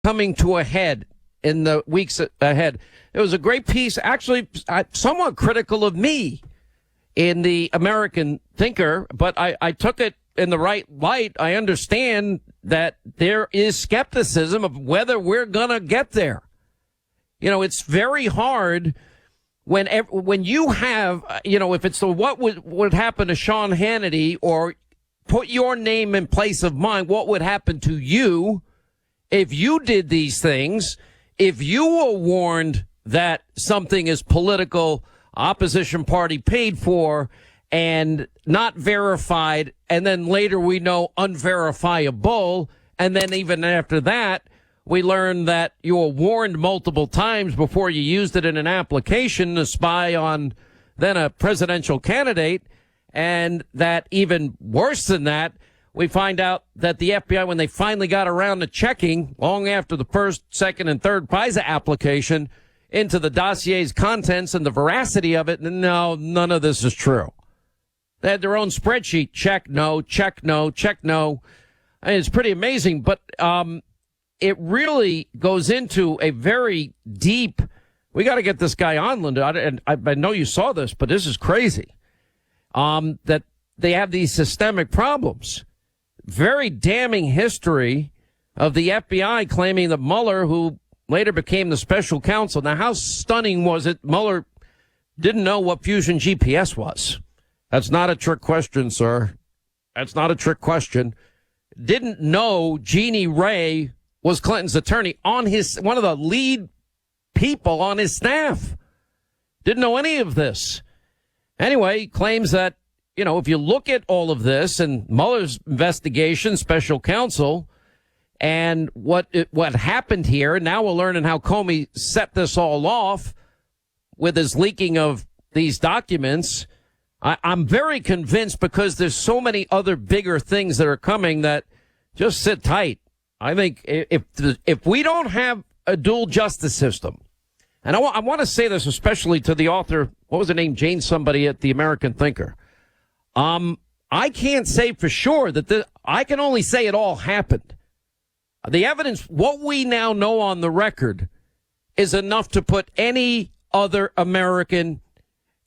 coming to a head in the weeks ahead. It was a great piece, actually somewhat critical of me in the American Thinker, but I took it in the right light. I understand that there is skepticism of whether we're going to get there. You know, it's very hard when you have, if it's the what would happen to Sean Hannity, or put your name in place of mine, what would happen to you if you did these things, if you were warned that something is political, opposition party paid for, and not verified, and then later we know unverifiable, and then even after that, we learn that you were warned multiple times before you used it in an application to spy on then a presidential candidate, and that even worse than that, we find out that the FBI, when they finally got around to checking, long after the first, second, and third FISA application, into the dossier's contents and the veracity of it, no, none of this is true. They had their own spreadsheet. Check, no, check, no, check, no. I mean, it's pretty amazing, but it really goes into a very deep, we got to get this guy on, Linda, and I know you saw this, but this is crazy, that they have these systemic problems. Very damning history of the FBI claiming that Mueller, who later became the special counsel. Now, how stunning was it? Mueller didn't know what Fusion GPS was. That's not a trick question, sir. That's not a trick question. Didn't know Jeannie Ray was Clinton's attorney, on one of the lead people on his staff. Didn't know any of this. Anyway, claims that, if you look at all of this and Mueller's investigation, special counsel, and what happened here, and now we're learning how Comey set this all off with his leaking of these documents. I'm very convinced, because there's so many other bigger things that are coming, that just sit tight. I think if we don't have a dual justice system, and I want to say this especially to the author, what was her name, Jane somebody at the American Thinker. I can't say for sure that I can only say it all happened. The evidence, what we now know on the record, is enough to put any other American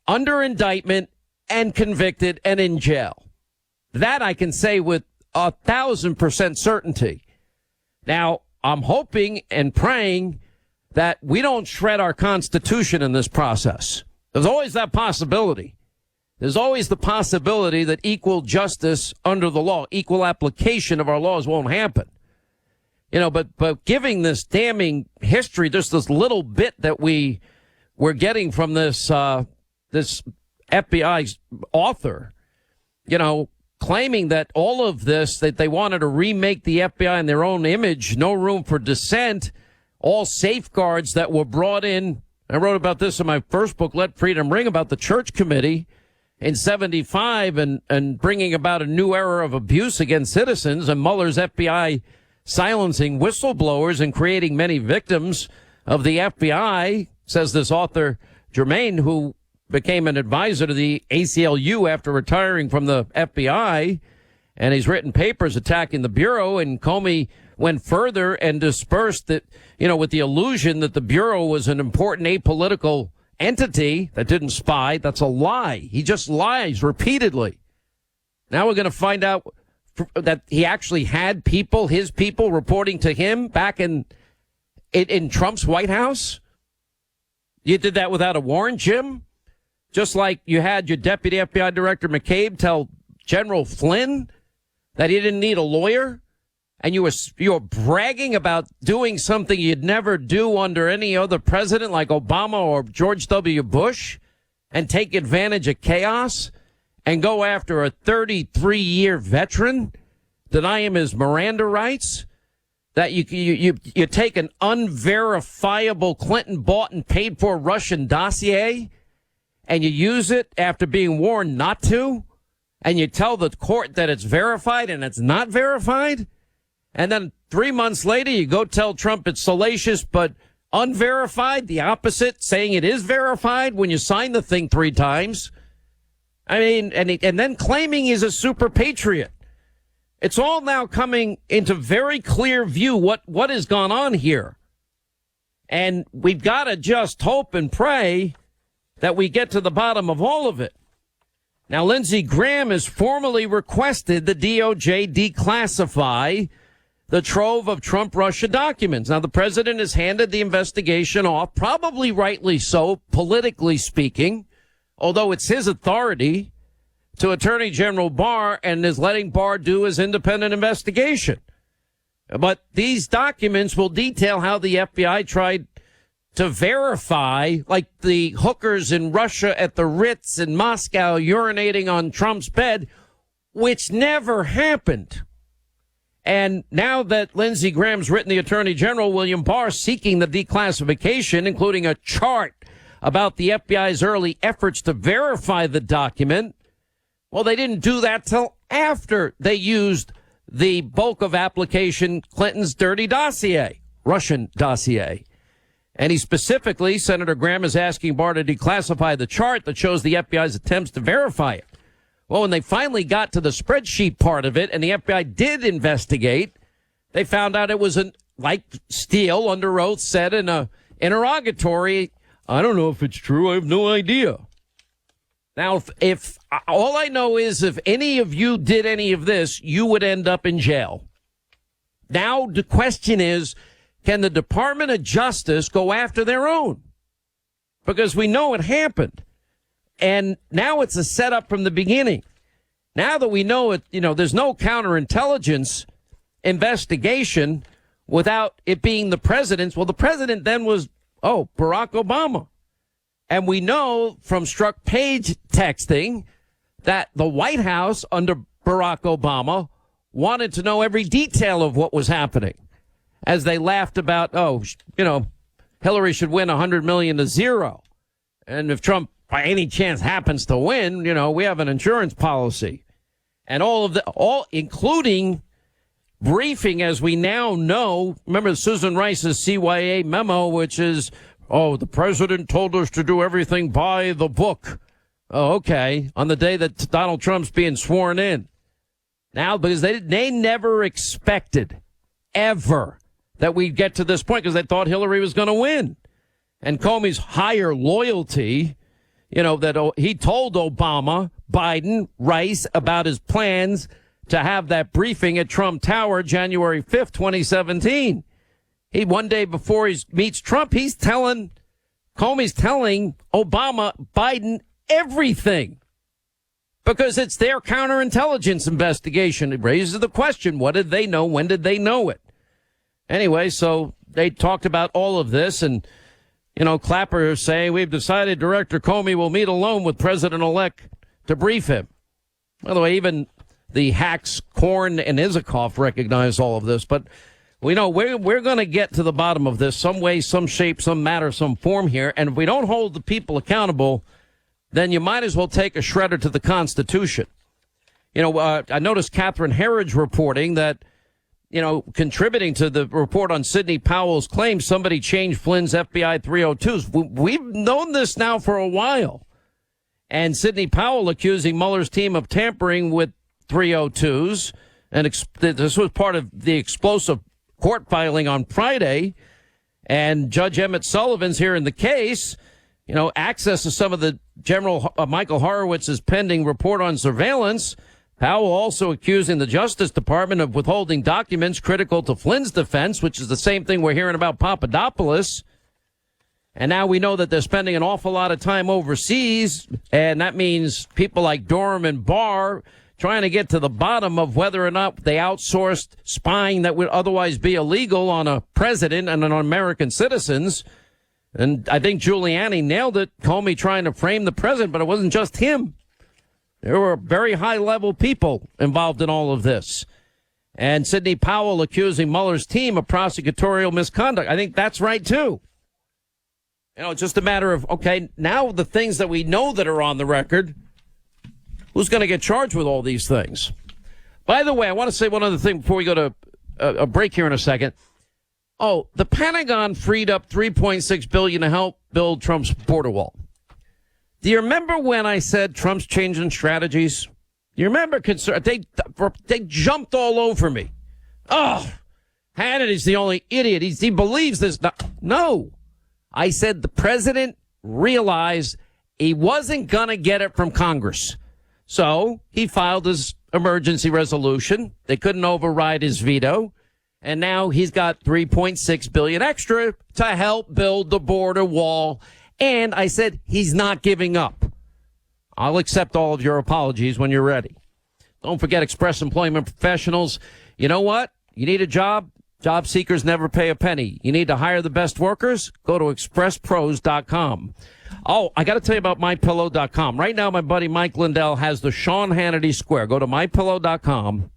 under indictment and convicted and in jail. That I can say with 1,000% certainty. Now, I'm hoping and praying that we don't shred our Constitution in this process. There's always that possibility. There's always the possibility that equal justice under the law, equal application of our laws won't happen. But giving this damning history, just this little bit that we're getting from this FBI author, claiming that all of this, that they wanted to remake the FBI in their own image, no room for dissent, all safeguards that were brought in. I wrote about this in my first book, Let Freedom Ring, about the Church Committee in 75 and bringing about a new era of abuse against citizens, and Mueller's FBI silencing whistleblowers and creating many victims of the FBI, says this author, Germain, who became an advisor to the ACLU after retiring from the FBI, and he's written papers attacking the Bureau, and Comey went further and dispersed that, with the illusion that the Bureau was an important apolitical entity that didn't spy. That's a lie. He just lies repeatedly. Now we're going to find out that he actually had his people reporting to him back in Trump's White House. You did that without a warrant, Jim? Just like you had your deputy FBI director McCabe tell General Flynn that he didn't need a lawyer, and you were bragging about doing something you'd never do under any other president like Obama or George W. Bush, and take advantage of chaos and go after a 33-year veteran, deny him his Miranda rights, that you take an unverifiable Clinton bought and paid for Russian dossier and you use it after being warned not to, and you tell the court that it's verified and it's not verified, and then 3 months later you go tell Trump it's salacious but unverified, the opposite, saying it is verified when you sign the thing 3 times. I mean, and then claiming he's a super patriot. It's all now coming into very clear view what has gone on here. And we've got to just hope and pray that we get to the bottom of all of it. Now, Lindsey Graham has formally requested the DOJ declassify the trove of Trump-Russia documents. Now, the president has handed the investigation off, probably rightly so, politically speaking, although it's his authority, to Attorney General Barr, and is letting Barr do his independent investigation. But these documents will detail how the FBI tried to verify, like the hookers in Russia at the Ritz in Moscow urinating on Trump's bed, which never happened. And now that Lindsey Graham's written the Attorney General, William Barr, seeking the declassification, including a chart about the FBI's early efforts to verify the document, well, they didn't do that till after they used the bulk of application Clinton's dirty dossier, Russian dossier. And he specifically, Senator Graham is asking Barr to declassify the chart that shows the FBI's attempts to verify it. Well, when they finally got to the spreadsheet part of it and the FBI did investigate, they found out it was like Steele under oath said in a interrogatory, I don't know if it's true. I have no idea. Now, if all I know is if any of you did any of this, you would end up in jail. Now, the question is, can the Department of Justice go after their own? Because we know it happened. And now it's a setup from the beginning. Now that we know it, there's no counterintelligence investigation without it being the president's. Well, the president then was, Barack Obama. And we know from struck page texting that the White House under Barack Obama wanted to know every detail of what was happening as they laughed about, Hillary should win 100 million to 0. And if Trump by any chance happens to win, we have an insurance policy and all including briefing, as we now know. Remember Susan Rice's CYA memo, which is, the president told us to do everything by the book. Oh, okay. On the day that Donald Trump's being sworn in. Now, because they never expected ever that we'd get to this point because they thought Hillary was going to win. And Comey's higher loyalty, that he told Obama, Biden, Rice about his plans to have that briefing at Trump Tower January 5th, 2017. One day before he meets Trump, Comey's telling Obama, Biden, everything. Because it's their counterintelligence investigation. It raises the question, what did they know? When did they know it? Anyway, so they talked about all of this, and, Clapper saying, we've decided Director Comey will meet alone with President-elect to brief him. By the way, even the hacks, Korn and Isikoff recognize all of this, but we know we're going to get to the bottom of this some way, some shape, some matter, some form here. And if we don't hold the people accountable, then you might as well take a shredder to the Constitution. I noticed Catherine Herridge reporting that, contributing to the report on Sidney Powell's claim somebody changed Flynn's FBI 302s. We've known this now for a while. And Sidney Powell accusing Mueller's team of tampering with 302s. And this was part of the explosive court filing on Friday. And Judge Emmett Sullivan's hearing the case. Access to some of the General Michael Horowitz's pending report on surveillance. Powell also accusing the Justice Department of withholding documents critical to Flynn's defense, which is the same thing we're hearing about Papadopoulos. And now we know that they're spending an awful lot of time overseas, and that means people like Durham and Barr trying to get to the bottom of whether or not they outsourced spying that would otherwise be illegal on a president and on American citizens. And I think Giuliani nailed it, Comey trying to frame the president, but it wasn't just him. There were very high-level people involved in all of this. And Sidney Powell accusing Mueller's team of prosecutorial misconduct. I think that's right, too. It's just a matter of, okay, now the things that we know that are on the record, who's going to get charged with all these things? By the way, I want to say one other thing before we go to a break here in a second. The Pentagon freed up $3.6 billion to help build Trump's border wall. Do you remember when I said Trump's changing strategies? You remember, they jumped all over me. Oh, Hannity's the only idiot. He believes this. No. I said the president realized he wasn't going to get it from Congress. So he filed his emergency resolution. They couldn't override his veto. And now he's got $3.6 billion extra to help build the border wall. And I said he's not giving up. I'll accept all of your apologies when you're ready. Don't forget Express Employment Professionals. You know what? You need a job? Job seekers never pay a penny. You need to hire the best workers? Go to expresspros.com. Oh, I got to tell you about mypillow.com. Right now, my buddy Mike Lindell has the Sean Hannity Square. Go to mypillow.com,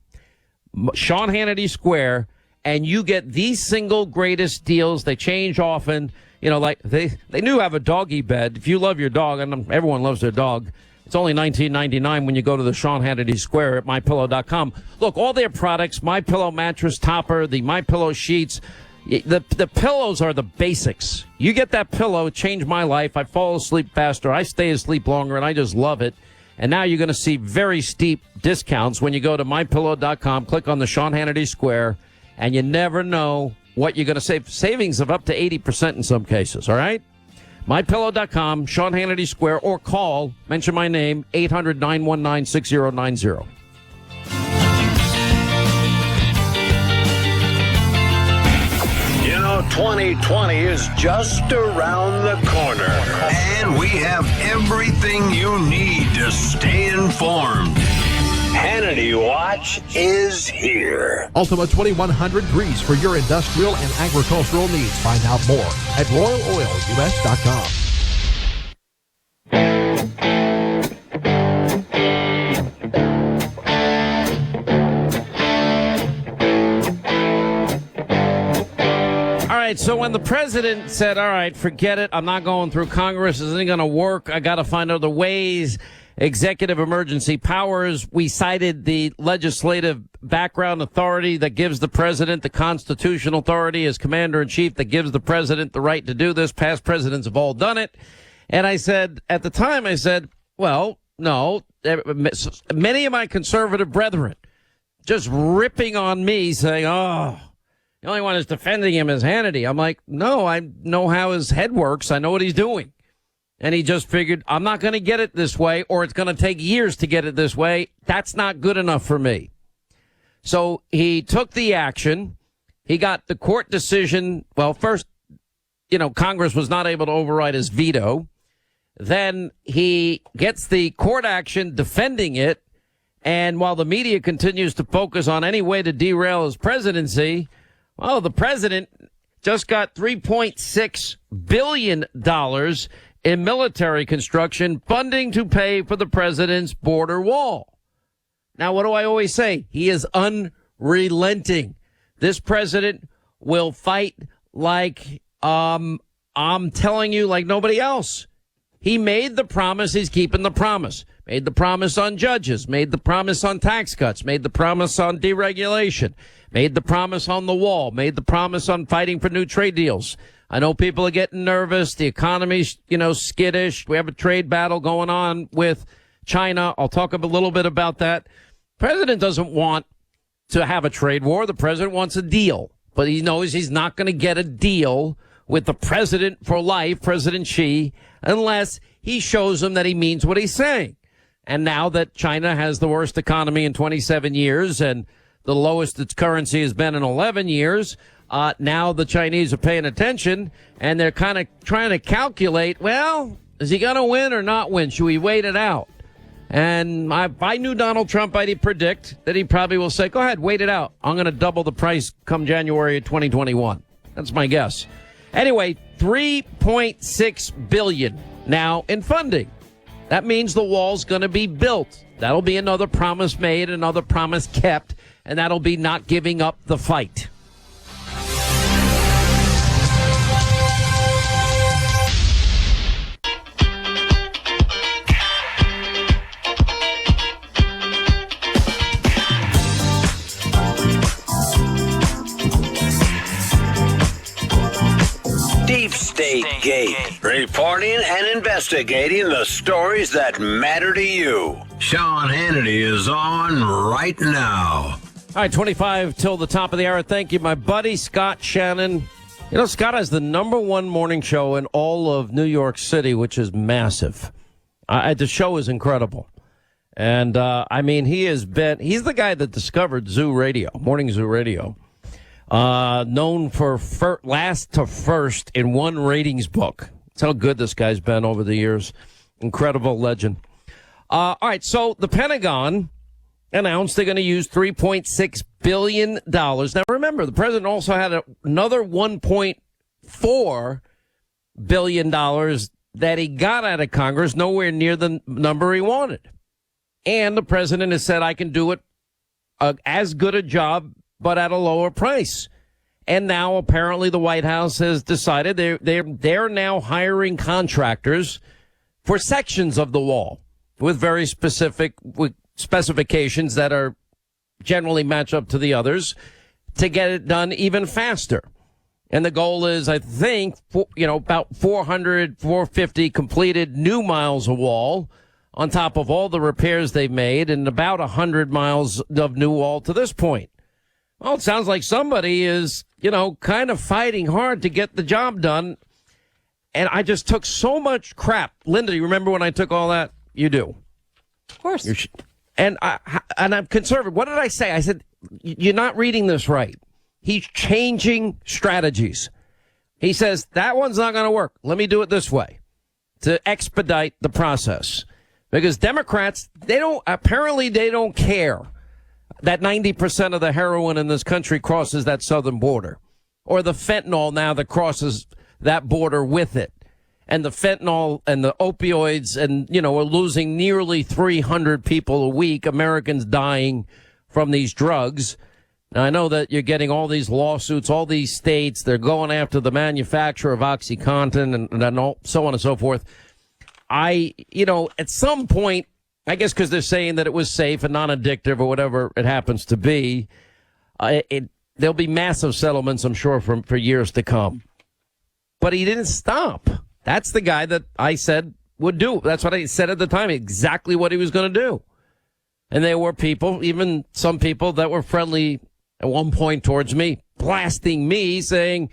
Sean Hannity Square, and you get the single greatest deals. They change often. You know, like they do have a doggy bed. If you love your dog, and everyone loves their dog, it's only $19.99 when you go to the Sean Hannity Square at mypillow.com. Look, all their products, MyPillow mattress topper, the MyPillow sheets, the pillows are the basics. You get that pillow, it changed my life. I fall asleep faster. I stay asleep longer, and I just love it. And now you're going to see very steep discounts when you go to mypillow.com, click on the Sean Hannity Square, and you never know what you're going to save. Savings of up to 80% in some cases, all right? MyPillow.com, Sean Hannity Square, or call, mention my name, 800-919-6090. You know, 2020 is just around the corner. And we have everything you need to stay informed. Hannity Watch is here. Ultima 2100 grease for your industrial and agricultural needs. Find out more at RoyalOilUS.com. All right, so when the president said, all right, forget it, I'm not going through Congress, this isn't going to work, I got to find other ways, executive emergency powers, we cited the legislative background authority that gives the president the constitutional authority as commander-in-chief that gives the president the right to do this. Past presidents have all done it. And I said, at the time, I said, well, no, many of my conservative brethren just ripping on me saying, oh, the only one who's defending him is Hannity. I'm like, no, I know how his head works. I know what he's doing. And he just figured, I'm not going to get it this way, or it's going to take years to get it this way. That's not good enough for me. So he took the action. He got the court decision. Well, first, Congress was not able to override his veto. Then he gets the court action defending it. And while the media continues to focus on any way to derail his presidency, well, the president just got $3.6 billion in military construction funding to pay for the president's border wall. Now, what do I always say? He is unrelenting. This president will fight like, I'm telling you, like nobody else. He made the promise. He's keeping the promise. Made the promise on judges, made the promise on tax cuts, made the promise on deregulation, made the promise on the wall, made the promise on fighting for new trade deals. I know people are getting nervous. The economy's, skittish. We have a trade battle going on with China. I'll talk a little bit about that. The president doesn't want to have a trade war. The president wants a deal, but he knows he's not going to get a deal with the president for life, President Xi, unless he shows him that he means what he's saying. And now that China has the worst economy in 27 years and the lowest its currency has been in 11 years, now the Chinese are paying attention and they're kind of trying to calculate, well, is he going to win or not win? Should we wait it out? And if I knew Donald Trump, I'd predict that he probably will say, go ahead, wait it out. I'm going to double the price come January of 2021. That's my guess. Anyway, $3.6 billion now in funding. That means the wall's going to be built. That'll be another promise made, another promise kept, and that'll be not giving up the fight. Deep State Gate. Reporting and investigating the stories that matter to you. Sean Hannity is on right now. All right, 25 till the top of the hour. Thank you, my buddy Scott Shannon. You know, Scott has the #1 morning show in all of New York City, which is massive. The show is incredible. And, I mean, he's the guy that discovered Zoo Radio, Morning Zoo Radio. Known for last to first in one ratings book. That's how good this guy's been over the years. Incredible legend. All right, so the Pentagon announced they're going to use $3.6 billion. Now, remember, the president also had another $1.4 billion that he got out of Congress, nowhere near the number he wanted. And the president has said, I can do it as good a job, but at a lower price. And now, apparently, the White House has decided they're now hiring contractors for sections of the wall with very specific specifications that are generally match up to the others to get it done even faster. And the goal is, I think, about 450 completed new miles of wall on top of all the repairs they've made and about 100 miles of new wall to this point. Well, it sounds like somebody is, kind of fighting hard to get the job done. And I just took so much crap. Linda, you remember when I took all that? You do. Of course. And I'm conservative. What did I say? I said, you're not reading this right. He's changing strategies. He says, that one's not going to work. Let me do it this way to expedite the process. Because Democrats, they don't care that 90% of the heroin in this country crosses that southern border, or the fentanyl now that crosses that border with it. And the fentanyl and the opioids, and, we're losing nearly 300 people a week, Americans dying from these drugs. Now, I know that you're getting all these lawsuits, all these states, they're going after the manufacturer of OxyContin and all, so on and so forth. At some point, I guess because they're saying that it was safe and non-addictive or whatever it happens to be, there'll be massive settlements, I'm sure, for years to come. But he didn't stop. That's the guy that I said would do. That's what I said at the time, exactly what he was going to do. And there were people, even some people that were friendly at one point towards me, blasting me, saying,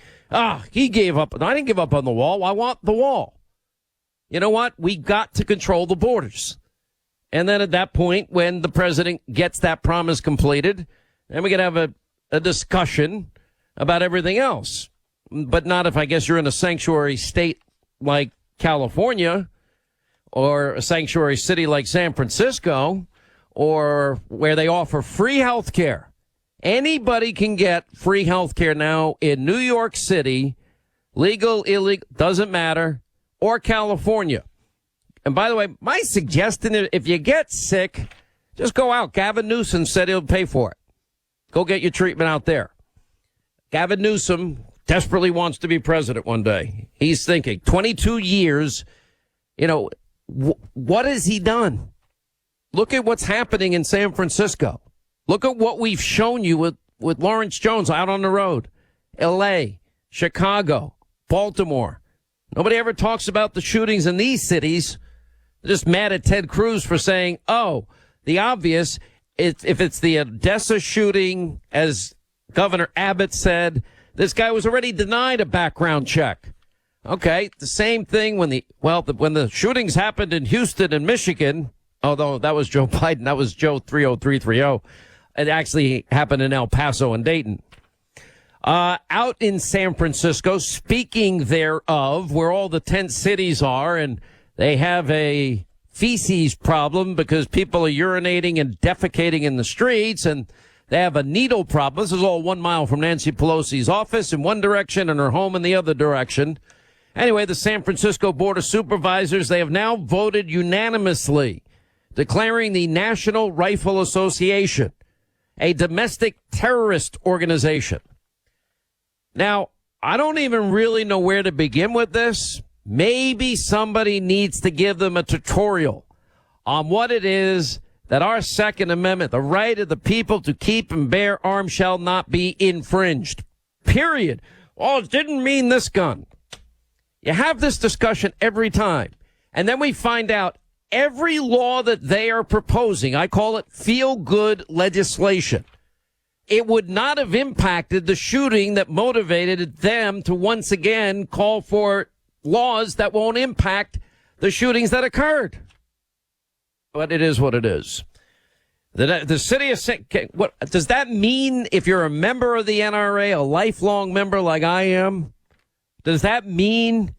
he gave up. I didn't give up on the wall. I want the wall. You know what? We got to control the borders. And then at that point, when the president gets that promise completed, then we can have a discussion about everything else. But not if, I guess, you're in a sanctuary state like California, or a sanctuary city like San Francisco, or where they offer free health care. Anybody can get free health care now in New York City, legal, illegal, doesn't matter, or California. And by the way, my suggestion is if you get sick, just go out. Gavin Newsom said he'll pay for it. Go get your treatment out there. Gavin Newsom desperately wants to be president one day. He's thinking 22 years, what has he done? Look at what's happening in San Francisco. Look at what we've shown you with Lawrence Jones out on the road. L.A., Chicago, Baltimore. Nobody ever talks about the shootings in these cities. They're just mad at Ted Cruz for saying, the obvious, if it's the Odessa shooting, as Governor Abbott said, this guy was already denied a background check. Okay, the same thing when the shootings happened in Houston and Michigan, although that was Joe Biden, that was Joe 30330. It actually happened in El Paso and Dayton. Out in San Francisco, speaking thereof, where all the tent cities are, and they have a feces problem because people are urinating and defecating in the streets, and they have a needle problem. This is all 1 mile from Nancy Pelosi's office in one direction and her home in the other direction. Anyway, the San Francisco Board of Supervisors, they have now voted unanimously, declaring the National Rifle Association a domestic terrorist organization. Now, I don't even really know where to begin with this. Maybe somebody needs to give them a tutorial on what it is that our Second Amendment, the right of the people to keep and bear arms, shall not be infringed. Period. Oh, it didn't mean this gun. You have this discussion every time. And then we find out every law that they are proposing, I call it feel-good legislation. It would not have impacted the shooting that motivated them to once again call for laws that won't impact the shootings that occurred. But it is what it is. The city of what does that mean if you're a member of the NRA, a lifelong member like I am? Does that mean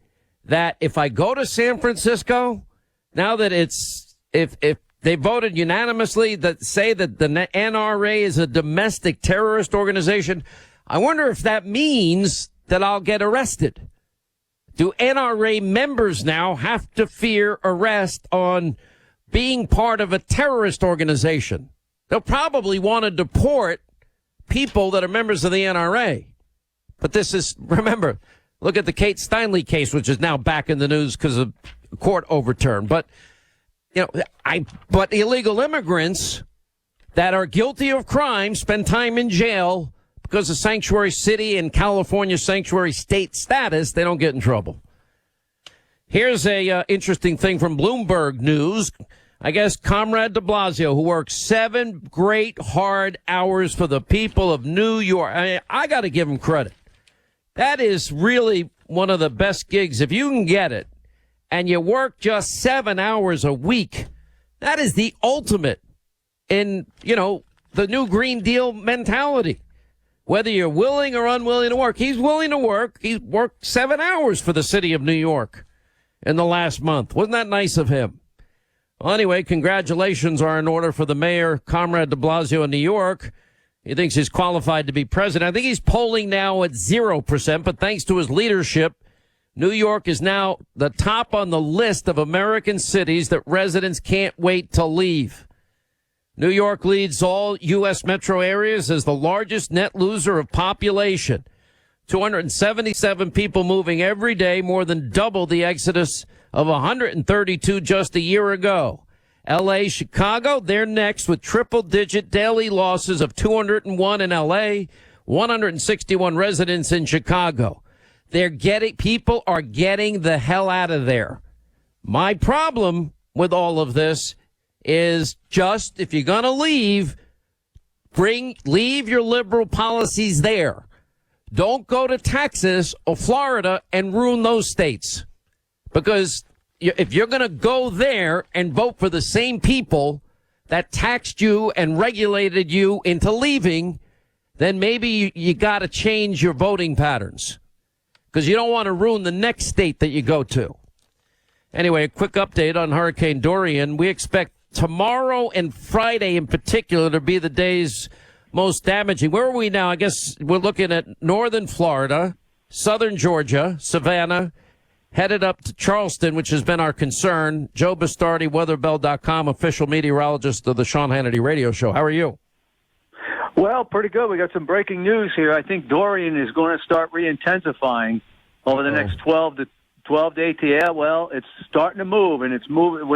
that if I go to San Francisco, now that it's if they voted unanimously that say that the NRA is a domestic terrorist organization, I wonder if that means that I'll get arrested. Do NRA members now have to fear arrest on being part of a terrorist organization? They'll probably want to deport people that are members of the NRA. But this is, remember, look at the Kate Steinle case, which is now back in the news because of court overturn. But, you know, but illegal immigrants that are guilty of crime spend time in jail because of sanctuary city and California sanctuary state status. They don't get in trouble. Here's a interesting thing from Bloomberg News. I guess Comrade de Blasio, who worked 7 great hard hours for the people of New York. I got to give him credit. That is really one of the best gigs. If you can get it and you work just 7 hours a week, that is the ultimate in, you know, the new Green Deal mentality. Whether you're willing or unwilling to work, he's willing to work. He worked 7 hours for the city of New York in the last month. Wasn't that nice of him? Well, anyway, congratulations are in order for the mayor, Comrade de Blasio in New York. He thinks he's qualified to be president. I think he's polling now at 0%, but thanks to his leadership, New York is now the top on the list of American cities that residents can't wait to leave. New York leads all U.S. metro areas as the largest net loser of population. 277 people moving every day, more than double the exodus of 132 just a year ago. L.A., Chicago, they're next with triple-digit daily losses of 201 in L.A., 161 residents in Chicago. People are getting the hell out of there. My problem with all of this is just, if you're going to leave your liberal policies there. Don't go to Texas or Florida and ruin those states. Because if you're going to go there and vote for the same people that taxed you and regulated you into leaving, then maybe you got to change your voting patterns. Because you don't want to ruin the next state that you go to. Anyway, a quick update on Hurricane Dorian. We expect tomorrow and Friday in particular to be the days most damaging. Where are we now? I guess we're looking at northern Florida, southern Georgia, Savannah, headed up to Charleston, which has been our concern. Joe Bastardi, weatherbell.com, official meteorologist of the Sean Hannity radio show. How are you? Well, pretty good. We got some breaking news here. I think Dorian is going to start re-intensifying over the next 12 to 18. Yeah, well, it's starting to move, and it's moving.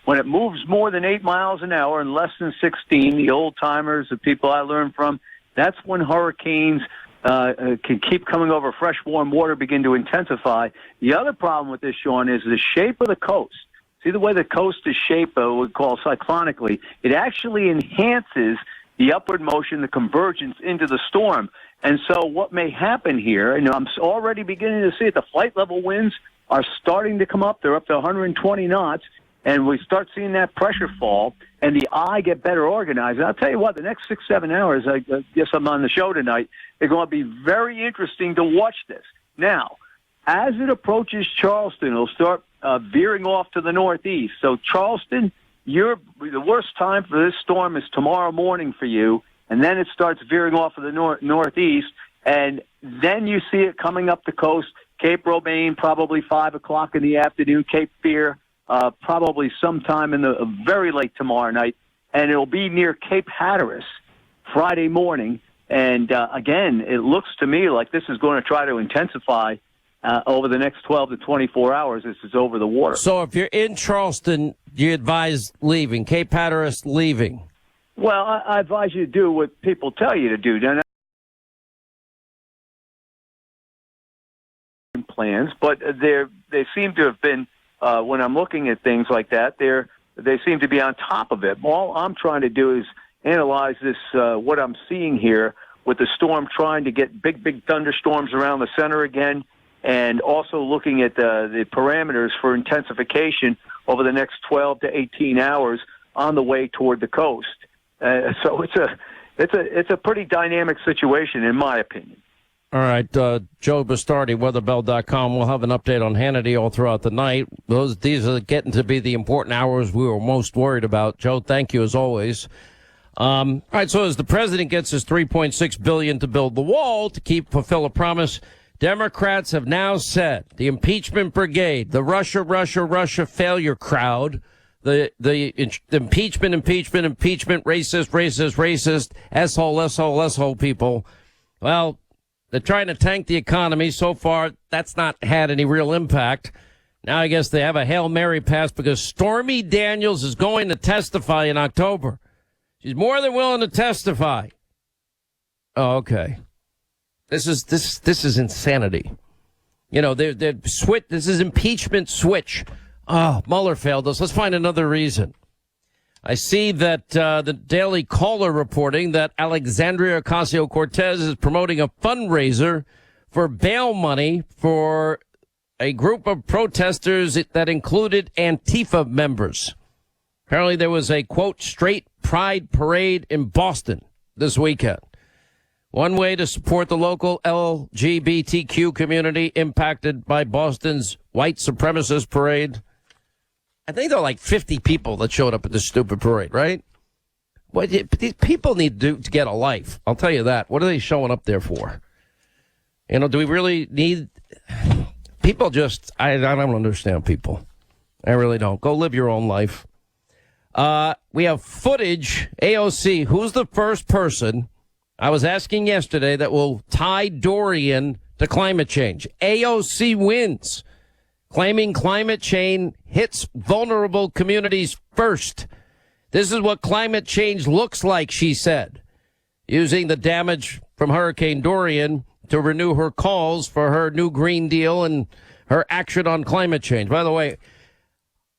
When it moves more than 8 miles an hour and less than 16, the old-timers, the people I learned from, that's when hurricanes can keep coming over fresh, warm water, begin to intensify. The other problem with this, Sean, is the shape of the coast. See the way the coast is shaped, we call cyclonically. It actually enhances the upward motion, the convergence into the storm. And so what may happen here, and I'm already beginning to see it, the flight level winds are starting to come up. They're up to 120 knots. And we start seeing that pressure fall and the eye get better organized. And I'll tell you what, the next 6-7 hours, I guess I'm on the show tonight, they're going to be very interesting to watch this. Now, as it approaches Charleston, it'll start veering off to the northeast. So Charleston, the worst time for this storm is tomorrow morning for you, and then it starts veering off to the northeast, and then you see it coming up the coast, Cape Romaine, probably 5 o'clock in the afternoon, Cape Fear, probably sometime in the very late tomorrow night, and it'll be near Cape Hatteras Friday morning. And again, it looks to me like this is going to try to intensify over the next 12 to 24 hours. This is over the water. So if you're in Charleston, you advise leaving, Cape Hatteras leaving? Well, I advise you to do what people tell you to do. plans, but they seem to have been, when I'm looking at things like that, they seem to be on top of it. All I'm trying to do is analyze this, what I'm seeing here with the storm trying to get big thunderstorms around the center again, and also looking at the parameters for intensification over the next 12 to 18 hours on the way toward the coast. So it's a pretty dynamic situation, in my opinion. All right, Joe Bastardi, weatherbell.com. We'll have an update on Hannity all throughout the night. These are getting to be the important hours we were most worried about. Joe, thank you as always. All right, so as the president gets his $3.6 billion to build the wall to fulfill a promise, Democrats have now said the impeachment brigade, the Russia failure crowd, the impeachment, racist, asshole people. Well, they're trying to tank the economy. So far, that's not had any real impact. Now I guess they have a Hail Mary pass because Stormy Daniels is going to testify in October. She's more than willing to testify. Oh, okay. This is insanity. You know, this is impeachment switch. Oh, Mueller failed us. Let's find another reason. I see that the Daily Caller reporting that Alexandria Ocasio-Cortez is promoting a fundraiser for bail money for a group of protesters that included Antifa members. Apparently there was a, quote, straight pride parade in Boston this weekend. One way to support the local LGBTQ community impacted by Boston's white supremacist parade. I think there are like 50 people that showed up at this stupid parade, right? But these people need to get a life. I'll tell you that. What are they showing up there for? You know, do we really need people? I don't understand people. I really don't. Go live your own life. We have footage. AOC, who's the first person I was asking yesterday that will tie Dorian to climate change? AOC wins, claiming climate change hits vulnerable communities first. This is what climate change looks like, she said, using the damage from Hurricane Dorian to renew her calls for her new Green Deal and her action on climate change. By the way,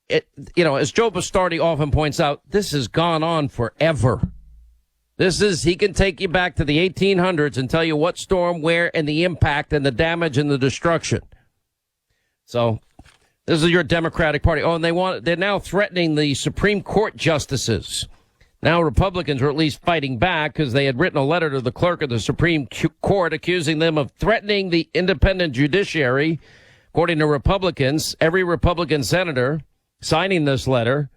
as Joe Bastardi often points out, this has gone on forever. He can take you back to the 1800s and tell you what storm, where, and the impact and the damage and the destruction. So this is your Democratic Party. Oh, and they're now threatening the Supreme Court justices. Now Republicans are at least fighting back because they had written a letter to the clerk of the Supreme Court accusing them of threatening the independent judiciary. According to Republicans, every Republican senator signing this letter,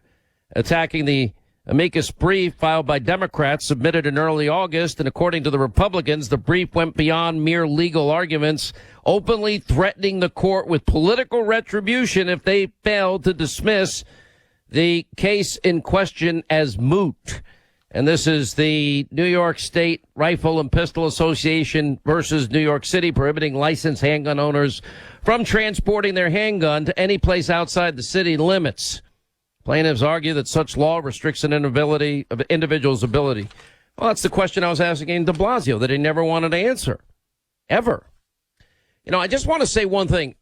attacking the amicus brief filed by Democrats submitted in early August. And according to the Republicans, the brief went beyond mere legal arguments, openly threatening the court with political retribution if they failed to dismiss the case in question as moot. And this is the New York State Rifle and Pistol Association versus New York City, prohibiting licensed handgun owners from transporting their handgun to any place outside the city limits. Plaintiffs argue that such law restricts an individual's ability. Well, that's the question I was asking de Blasio that he never wanted to answer, ever. You know, I just want to say one thing.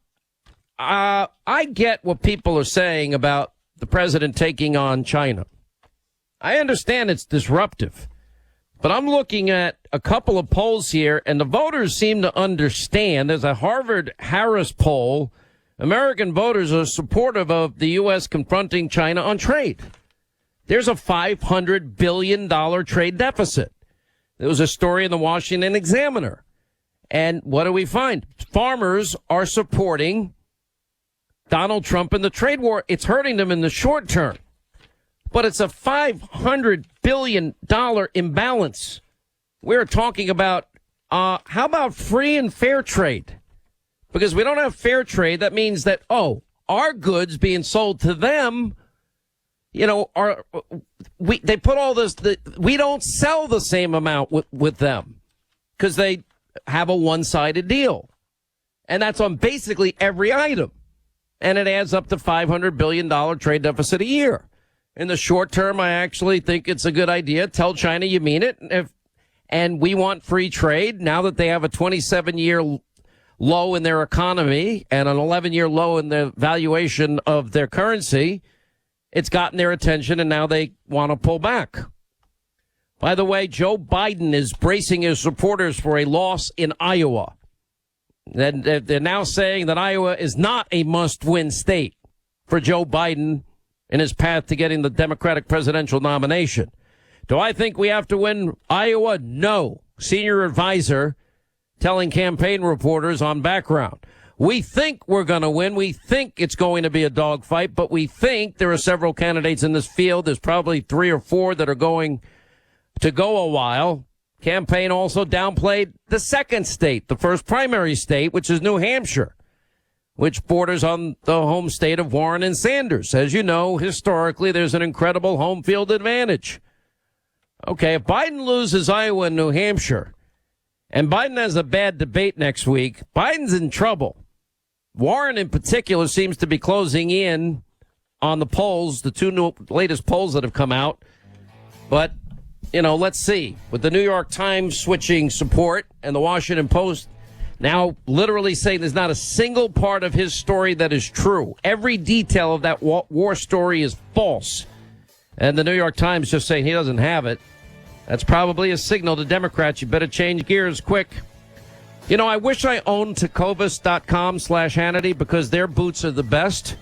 I get what people are saying about the president taking on China. I understand it's disruptive, but I'm looking at a couple of polls here, and the voters seem to understand. There's a Harvard-Harris poll. American voters are supportive of the U.S. confronting China on trade. There's a $500 billion trade deficit. There was a story in the Washington Examiner. And what do we find? Farmers are supporting Donald Trump in the trade war. It's hurting them in the short term. But it's a $500 billion imbalance. We're talking about, how about free and fair trade? Because we don't have fair trade, that means that, our goods being sold to them, they put all this, we don't sell the same amount with them because they have a one-sided deal. And that's on basically every item. And it adds up to $500 billion trade deficit a year. In the short term, I actually think it's a good idea. Tell China you mean it. And we want free trade now that they have a 27-year low in their economy and an 11-year low in the valuation of their currency, it's gotten their attention, and now they want to pull back. By the way, Joe Biden is bracing his supporters for a loss in Iowa. They're now saying that Iowa is not a must-win state for Joe Biden in his path to getting the Democratic presidential nomination. Do I think we have to win Iowa? No. Senior advisor telling campaign reporters on background. We think we're going to win. We think it's going to be a dogfight, but we think there are several candidates in this field. There's probably 3 or 4 that are going to go a while. Campaign also downplayed the second state, the first primary state, which is New Hampshire, which borders on the home state of Warren and Sanders. As you know, historically, there's an incredible home field advantage. Okay, if Biden loses Iowa and New Hampshire, and Biden has a bad debate next week, Biden's in trouble. Warren, in particular, seems to be closing in on the polls, the 2 latest polls that have come out. But let's see. With the New York Times switching support and the Washington Post now literally saying there's not a single part of his story that is true. Every detail of that war story is false. And the New York Times just saying he doesn't have it. That's probably a signal to Democrats. You better change gears quick. I wish I owned Tecovas.com/Hannity because their boots are the best.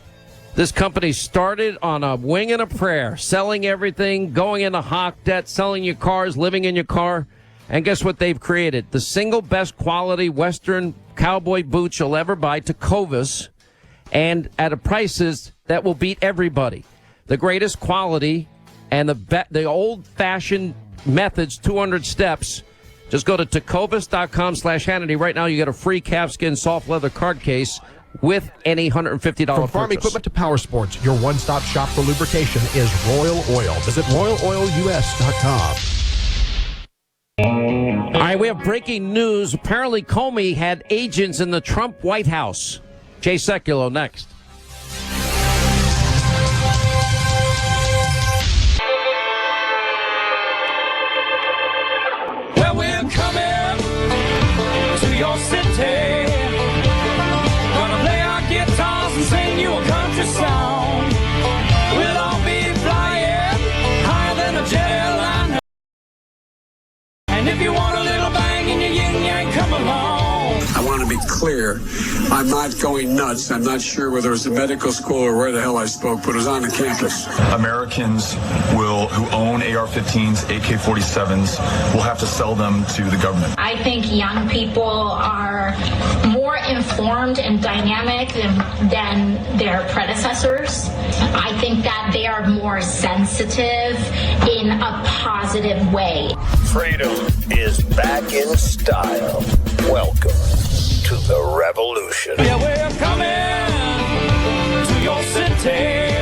This company started on a wing and a prayer, selling everything, going into hawk debt, selling your cars, living in your car. And guess what they've created? The single best quality Western cowboy boots you'll ever buy, Tecovas, and at a prices that will beat everybody. The greatest quality and the old-fashioned methods, 200 steps. Just go to Tecovas.com/Hannity. Right now you get a free calfskin soft leather card case with any $150 From farm purchase. equipment to power sports, your one-stop shop for lubrication is Royal Oil. Visit RoyalOilUS.com. All right, we have breaking news. Apparently Comey had agents in the Trump White House. Jay Sekulow next. Well, we're coming to your city. Gonna play our guitars and sing you a country song. We'll all be flying higher than a jet airliner. And if you want a little bang in your yin yang, come along. I want to be clear. I'm not going nuts. I'm not sure whether it was a medical school or where the hell I spoke, but it was on the campus. Americans who own AR-15s, AK-47s, will have to sell them to the government. I think young people are more informed and dynamic than their predecessors. I think that they are more sensitive in a positive way. Freedom is back in style. Welcome to the revolution. Yeah, we're coming to your city.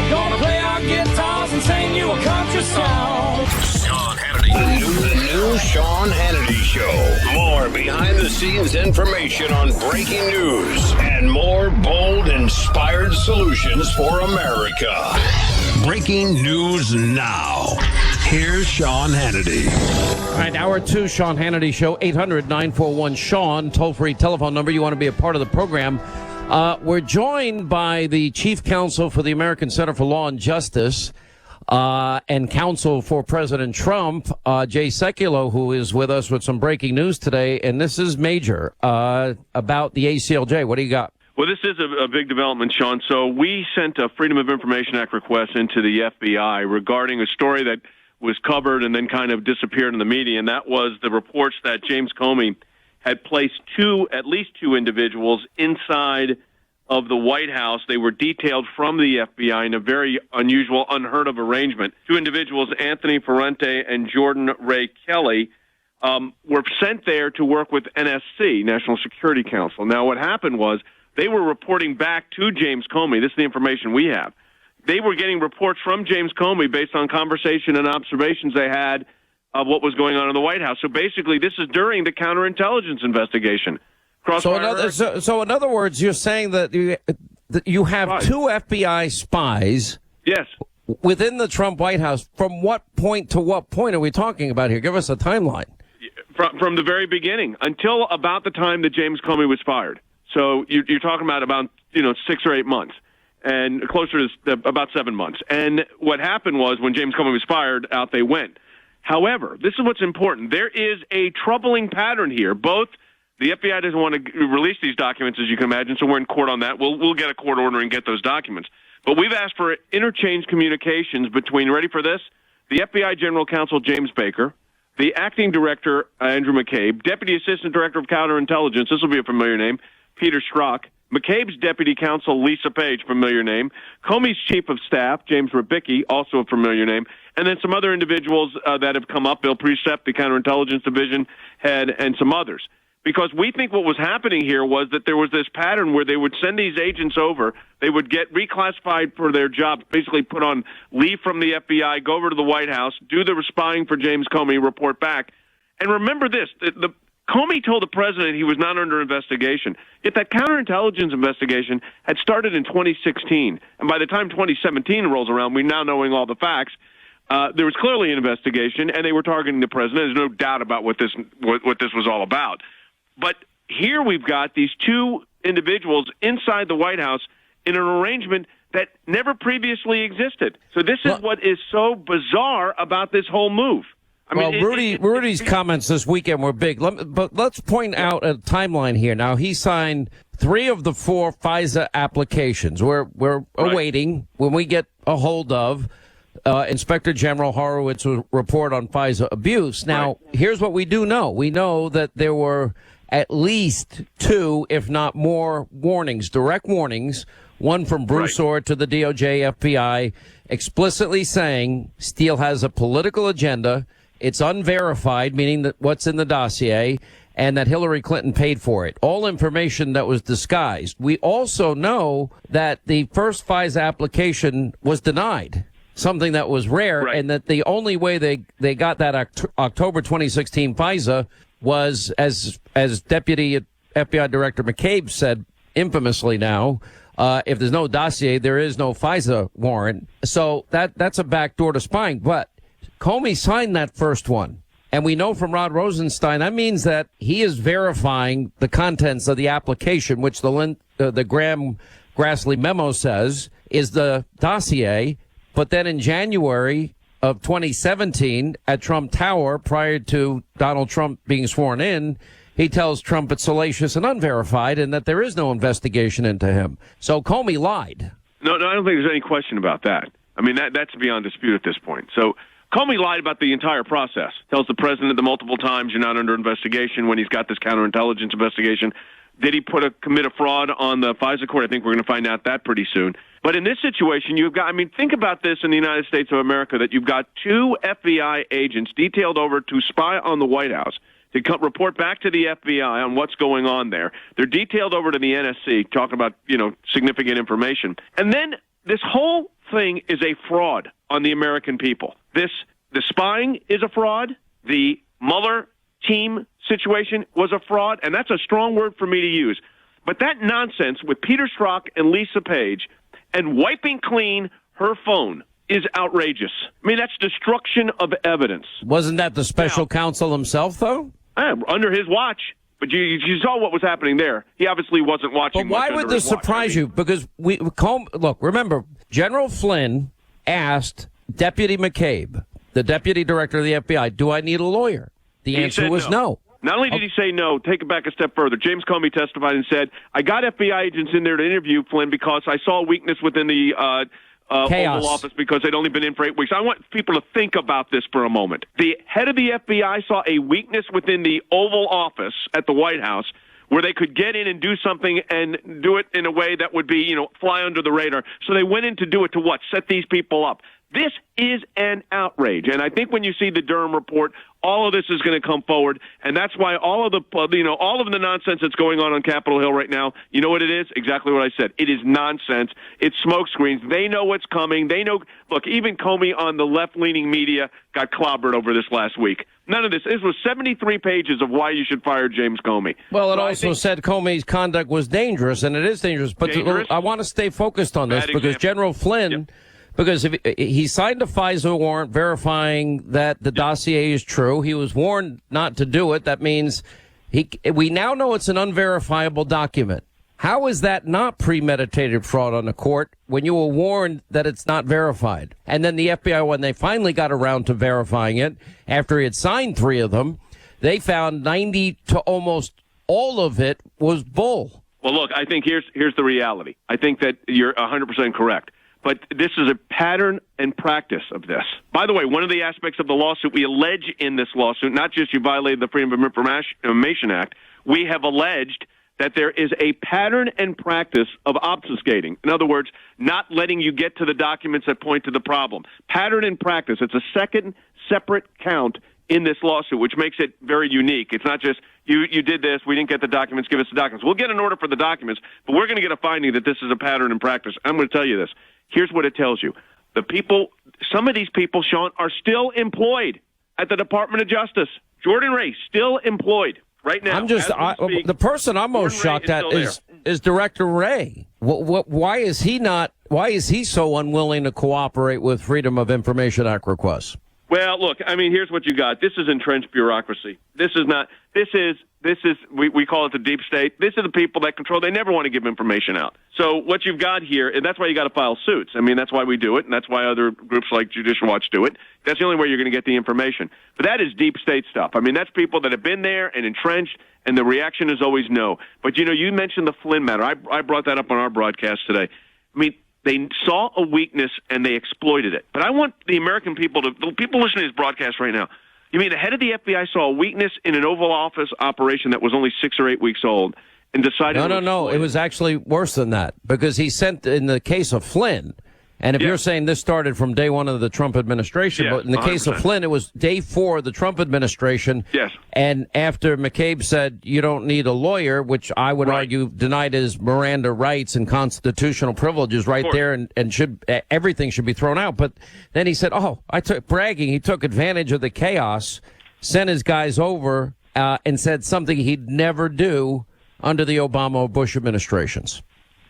Gonna play our guitars and sing you a country song. Sean Hannity. The new Sean Hannity Show. More behind-the-scenes information on breaking news and more bold, inspired solutions for America. Breaking news now. Here's Sean Hannity. All right, hour 2, Sean Hannity Show, 800-941-SEAN, toll-free telephone number. You want to be a part of the program. We're joined by the Chief Counsel for the American Center for Law and Justice and Counsel for President Trump, Jay Sekulow, who is with us with some breaking news today. And this is major about the ACLJ. What do you got? Well, this is a big development, Sean. So we sent a Freedom of Information Act request into the FBI regarding a story that was covered and then kind of disappeared in the media, and that was the reports that James Comey had placed at least two individuals inside of the White House. They were detailed from the FBI in a very unusual, unheard of arrangement. Two individuals, Anthony Ferrante and Jordan Ray Kelly, were sent there to work with NSC, National Security Council. Now, what happened was they were reporting back to James Comey. This is the information we have. They were getting reports from James Comey based on conversation and observations they had of what was going on in the White House. So basically, this is during the counterintelligence investigation. So in other words, you're saying that you have two FBI spies yes, within the Trump White House. From what point to what point are we talking about here? Give us a timeline. from the very beginning until about the time that James Comey was fired. So you're talking about 6 or 8 months, and closer to about 7 months. And what happened was when James Comey was fired, out they went. However, this is what's important. There is a troubling pattern here. Both the FBI doesn't want to release these documents, as you can imagine, so we're in court on that. We'll get a court order and get those documents. But we've asked for interchange communications between, ready for this, the FBI General Counsel James Baker, the acting director Andrew McCabe, Deputy Assistant Director of Counterintelligence, this will be a familiar name, Peter Strzok, McCabe's Deputy Counsel Lisa Page, familiar name, Comey's Chief of Staff James Rybicki, also a familiar name, and then some other individuals that have come up, Bill Precept, the Counterintelligence Division head, and some others. Because we think what was happening here was that there was this pattern where they would send these agents over, they would get reclassified for their jobs, basically put on leave from the FBI, go over to the White House, do the spying for James Comey, report back. And remember this, the Comey told the president he was not under investigation. Yet that counterintelligence investigation had started in 2016. And by the time 2017 rolls around, we now knowing all the facts, there was clearly an investigation, and they were targeting the president. There's no doubt about what this was all about. But here we've got these two individuals inside the White House in an arrangement that never previously existed. So this is what is so bizarre about this whole move. Rudy's comments this weekend were big. But let's point out a timeline here. Now, he signed 3 of the 4 FISA applications. We're awaiting when we get a hold of Inspector General Horowitz's report on FISA abuse. Now, here's what we do know. We know that there were at least 2, if not more, warnings, direct warnings, one from Broussard to the DOJ, FBI, explicitly saying Steele has a political agenda. It's unverified, meaning that what's in the dossier, and that Hillary Clinton paid for it. All information that was disguised. We also know that the first FISA application was denied, something that was rare, and that the only way they got that October 2016 FISA was, as Deputy FBI Director McCabe said infamously now, if there's no dossier, there is no FISA warrant. So that's a backdoor to spying. But Comey signed that first one. And we know from Rod Rosenstein, that means that he is verifying the contents of the application, which the Graham-Grassley memo says is the dossier. But then in January of 2017 at Trump Tower, prior to Donald Trump being sworn in, he tells Trump it's salacious and unverified and that there is no investigation into him. So Comey lied. No, I don't think there's any question about that. I mean, that's beyond dispute at this point. So Comey lied about the entire process. Tells the president the multiple times you're not under investigation when he's got this counterintelligence investigation. Did he commit a fraud on the FISA court? I think we're going to find out that pretty soon. But in this situation, think about this in the United States of America, that you've got 2 FBI agents detailed over to spy on the White House, to report back to the FBI on what's going on there. They're detailed over to the NSC, talking about, significant information. And then this whole thing is a fraud on the American people. The spying is a fraud. The Mueller team situation was a fraud, and that's a strong word for me to use. But that nonsense with Peter Strzok and Lisa Page and wiping clean her phone is outrageous. I mean, that's destruction of evidence. Wasn't that the special counsel himself, though? Under his watch. But you saw what was happening there. He obviously wasn't watching. But why would this surprise you? Because look, remember, General Flynn asked Deputy McCabe, the deputy director of the FBI, do I need a lawyer? The answer was no. Not only did he say no, take it back a step further. James Comey testified and said, I got FBI agents in there to interview Flynn because I saw a weakness within the Oval Office because they'd only been in for 8 weeks. I want people to think about this for a moment. The head of the FBI saw a weakness within the Oval Office at the White House where they could get in and do something and do it in a way that would be, fly under the radar. So they went in to do it to what? Set these people up. This is an outrage. And I think when you see the Durham report, all of this is going to come forward. And that's why all of the nonsense that's going on Capitol Hill right now, you know what it is? Exactly what I said. It is nonsense. It's smoke screens. They know what's coming. They know. Look, even Comey on the left-leaning media got clobbered over this last week. None of this. This was 73 pages of why you should fire James Comey. Well, it also said Comey's conduct was dangerous, and it is dangerous. But I want to stay focused on this because General Flynn Because if he signed a FISA warrant verifying that the dossier is true, he was warned not to do it. That means we now know it's an unverifiable document. How is that not premeditated fraud on the court when you were warned that it's not verified? And then the FBI, when they finally got around to verifying it, after he had signed 3 of them, they found 90 to almost all of it was bull. Well, look, I think here's the reality. I think that you're 100% correct. But this is a pattern and practice of this. By the way, one of the aspects of the lawsuit, we allege in this lawsuit, not just you violated the Freedom of Information Act, we have alleged that there is a pattern and practice of obfuscating. In other words, not letting you get to the documents that point to the problem. Pattern and practice. It's a second separate count in this lawsuit, which makes it very unique. It's not just, you did this, we didn't get the documents, give us the documents. We'll get an order for the documents, but we're going to get a finding that this is a pattern and practice. I'm going to tell you this. Here's what it tells you. Some of these people, Sean, are still employed at the Department of Justice. Jordan Ray, still employed right now. The person I'm most shocked at is Director Ray. Why is he so unwilling to cooperate with Freedom of Information Act requests? Well, look, I mean, here's what you got. This is entrenched bureaucracy. We call it the deep state. This is the people that control. They never want to give information out. So what you've got here, and that's why you got to file suits. I mean, that's why we do it, and that's why other groups like Judicial Watch do it. That's the only way you're going to get the information. But that is deep state stuff. I mean, that's people that have been there and entrenched, and the reaction is always no. But, you mentioned the Flynn matter. I brought that up on our broadcast today. I mean, they saw a weakness and they exploited it. But I want the American people the people listening to this broadcast right now, you mean the head of the FBI saw a weakness in an Oval Office operation that was only 6 or 8 weeks old and decided No. It was actually worse than that because he sent, in the case of Flynn, and if you're saying this started from day 1 of the Trump administration, but in the 100%. Case of Flynn, it was day 4 of the Trump administration. Yes. And after McCabe said you don't need a lawyer, which I would argue denied his Miranda rights and constitutional privileges right there, and everything should be thrown out. But then he said, he took advantage of the chaos, sent his guys over, and said something he'd never do under the Obama or Bush administrations.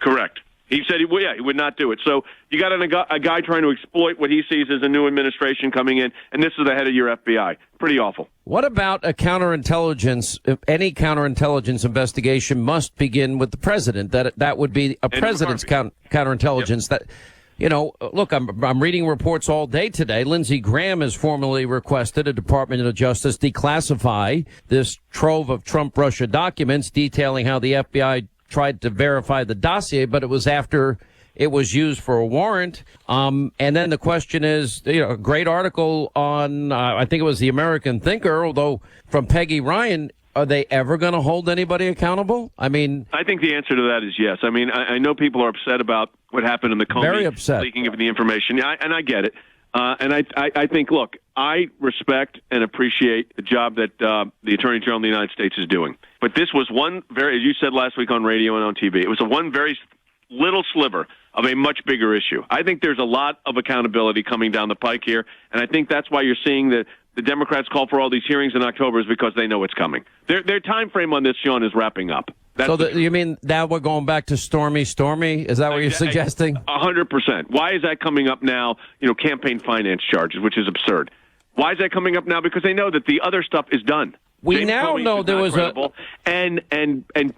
Correct. He said he would not do it. So you got a guy trying to exploit what he sees as a new administration coming in, and this is the head of your FBI. Pretty awful. What about a counterintelligence? Any counterintelligence investigation must begin with the president. That would be a president's counterintelligence. Yep. That, look, I'm reading reports all day today. Lindsey Graham has formally requested a Department of Justice declassify this trove of Trump-Russia documents detailing how the FBI tried to verify the dossier, but it was after it was used for a warrant. And then the question is, a great article on, I think it was the American Thinker, although from Peggy Ryan, are they ever going to hold anybody accountable? I mean, I think the answer to that is yes. I mean, I know people are upset about what happened in the Comey leaking of the information, and I get it. And I think, look, I respect and appreciate the job that the Attorney General of the United States is doing. But this was one very, as you said last week on radio and on TV, it was one very little sliver of a much bigger issue. I think there's a lot of accountability coming down the pike here, and I think that's why you're seeing the Democrats call for all these hearings in October is because they know it's coming. Their time frame on this, Sean, is wrapping up. You mean now we're going back to Stormy? Is that what you're suggesting? 100%. Why is that coming up now? Campaign finance charges, which is absurd. Why is that coming up now? Because they know that the other stuff is done. We now know there was and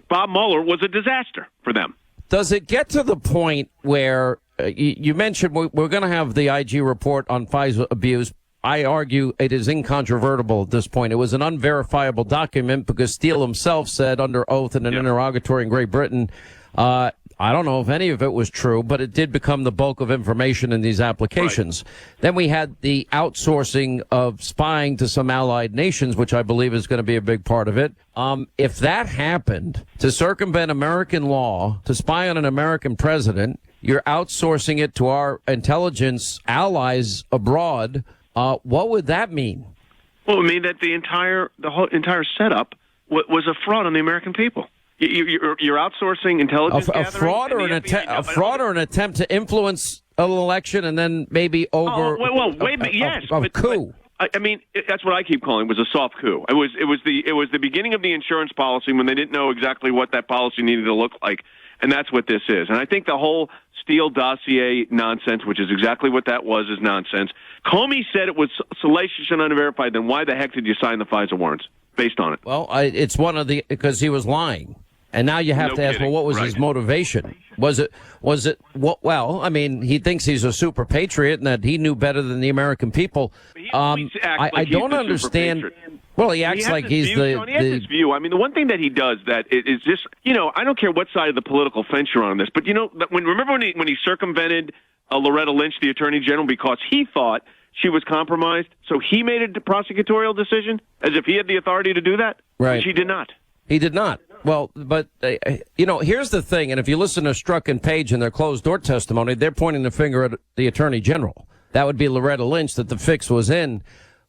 Bob Mueller was a disaster for them. Does it get to the point where you mentioned we're going to have the IG report on FISA abuse? I argue it is incontrovertible at this point. It was an unverifiable document because Steele himself said under oath in an interrogatory in Great Britain, I don't know if any of it was true, but it did become the bulk of information in these applications. Right. Then we had the outsourcing of spying to some allied nations, which I believe is going to be a big part of it. If that happened, to circumvent American law, to spy on an American president, you're outsourcing it to our intelligence allies abroad. What would that mean? Well, it would mean that the whole entire setup was a fraud on the American people. You're outsourcing intelligence a fraud or an attempt to influence an election and then maybe over a coup. I mean, that's what I keep calling it was a soft coup. It was the beginning of the insurance policy when they didn't know exactly what that policy needed to look like, and that's what this is. And I think the whole Steele dossier nonsense, which is exactly what that was, is nonsense. Comey said it was salacious and unverified. Then why the heck did you sign the FISA warrants based on it? Well, it's because he was lying. And now you have to ask, well, what was his motivation? Was it, well, I mean, he thinks he's a super patriot and that he knew better than the American people. I don't understand. Well, he acts like he's he has this view. I mean, the one thing that he does that is just, I don't care what side of the political fence you're on this, but remember when he circumvented Loretta Lynch, the Attorney General, because he thought she was compromised, so he made a prosecutorial decision as if he had the authority to do that? Right. Which he did not. He did not. Well, but, here's the thing, and if you listen to Strzok and Page in their closed-door testimony, they're pointing the finger at the Attorney General. That would be Loretta Lynch, that the fix was in.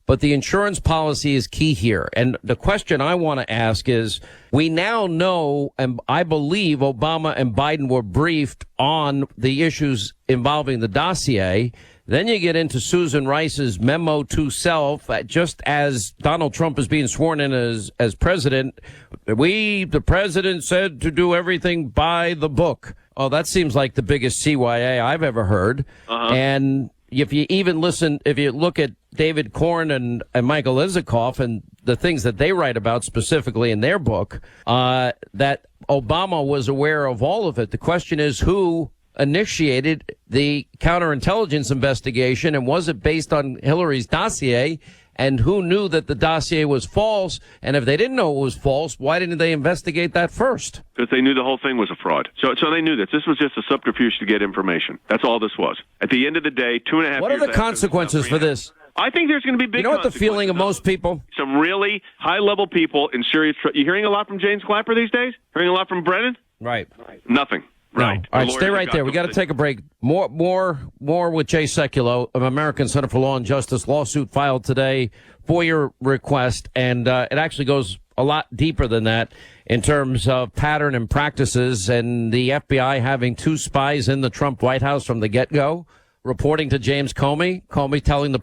But the insurance policy is key here. And the question I want to ask is, we now know, and I believe Obama and Biden were briefed on the issues involving the dossier. Then you get into Susan Rice's memo to self, just as Donald Trump is being sworn in as president. The president said to do everything by the book. Oh, that seems like the biggest CYA I've ever heard. And if you look at David Korn and Michael Isikoff and the things that they write about specifically in their book, that Obama was aware of all of it. The question is, who initiated the counterintelligence investigation, and was it based on Hillary's dossier? And who knew that the dossier was false? And if they didn't know it was false, why didn't they investigate that first? Because they knew the whole thing was a fraud. So they knew this. This was just a subterfuge to get information. That's all this was. At the end of the day, 2.5 years. What are the consequences for this? I think there's going to be big. You know what the feeling of most people? Some really high-level people in serious trouble. You hearing a lot from James Clapper these days? Hearing a lot from Brennan? Right. Nothing. Right. No. All right, stay right there. We got to take a break. More with Jay Sekulow of American Center for Law and Justice. Lawsuit filed today for your request, and it actually goes a lot deeper than that in terms of pattern and practices, and the FBI having 2 spies in the Trump White House from the get-go, reporting to James Comey. Comey telling the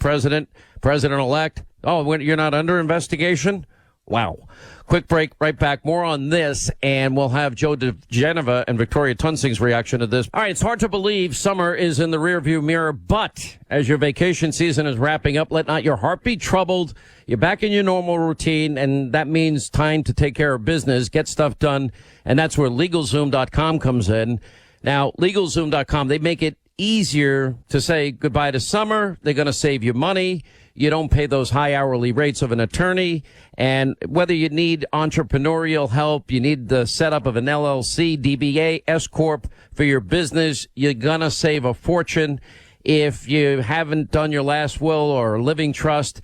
president-elect, oh, you're not under investigation? Wow. Quick break, right back. More on this, and we'll have Joe DiGenova and Victoria Tunsing's reaction to this. All right, it's hard to believe summer is in the rearview mirror, but as your vacation season is wrapping up, let not your heart be troubled. You're back in your normal routine, and that means time to take care of business, get stuff done, and that's where LegalZoom.com comes in. Now, LegalZoom.com, they make it easier to say goodbye to summer. They're going to save you money. You don't pay those high hourly rates of an attorney. And whether you need entrepreneurial help, you need the setup of an LLC, DBA, S Corp for your business, you're going to save a fortune. If you haven't done your last will or living trust,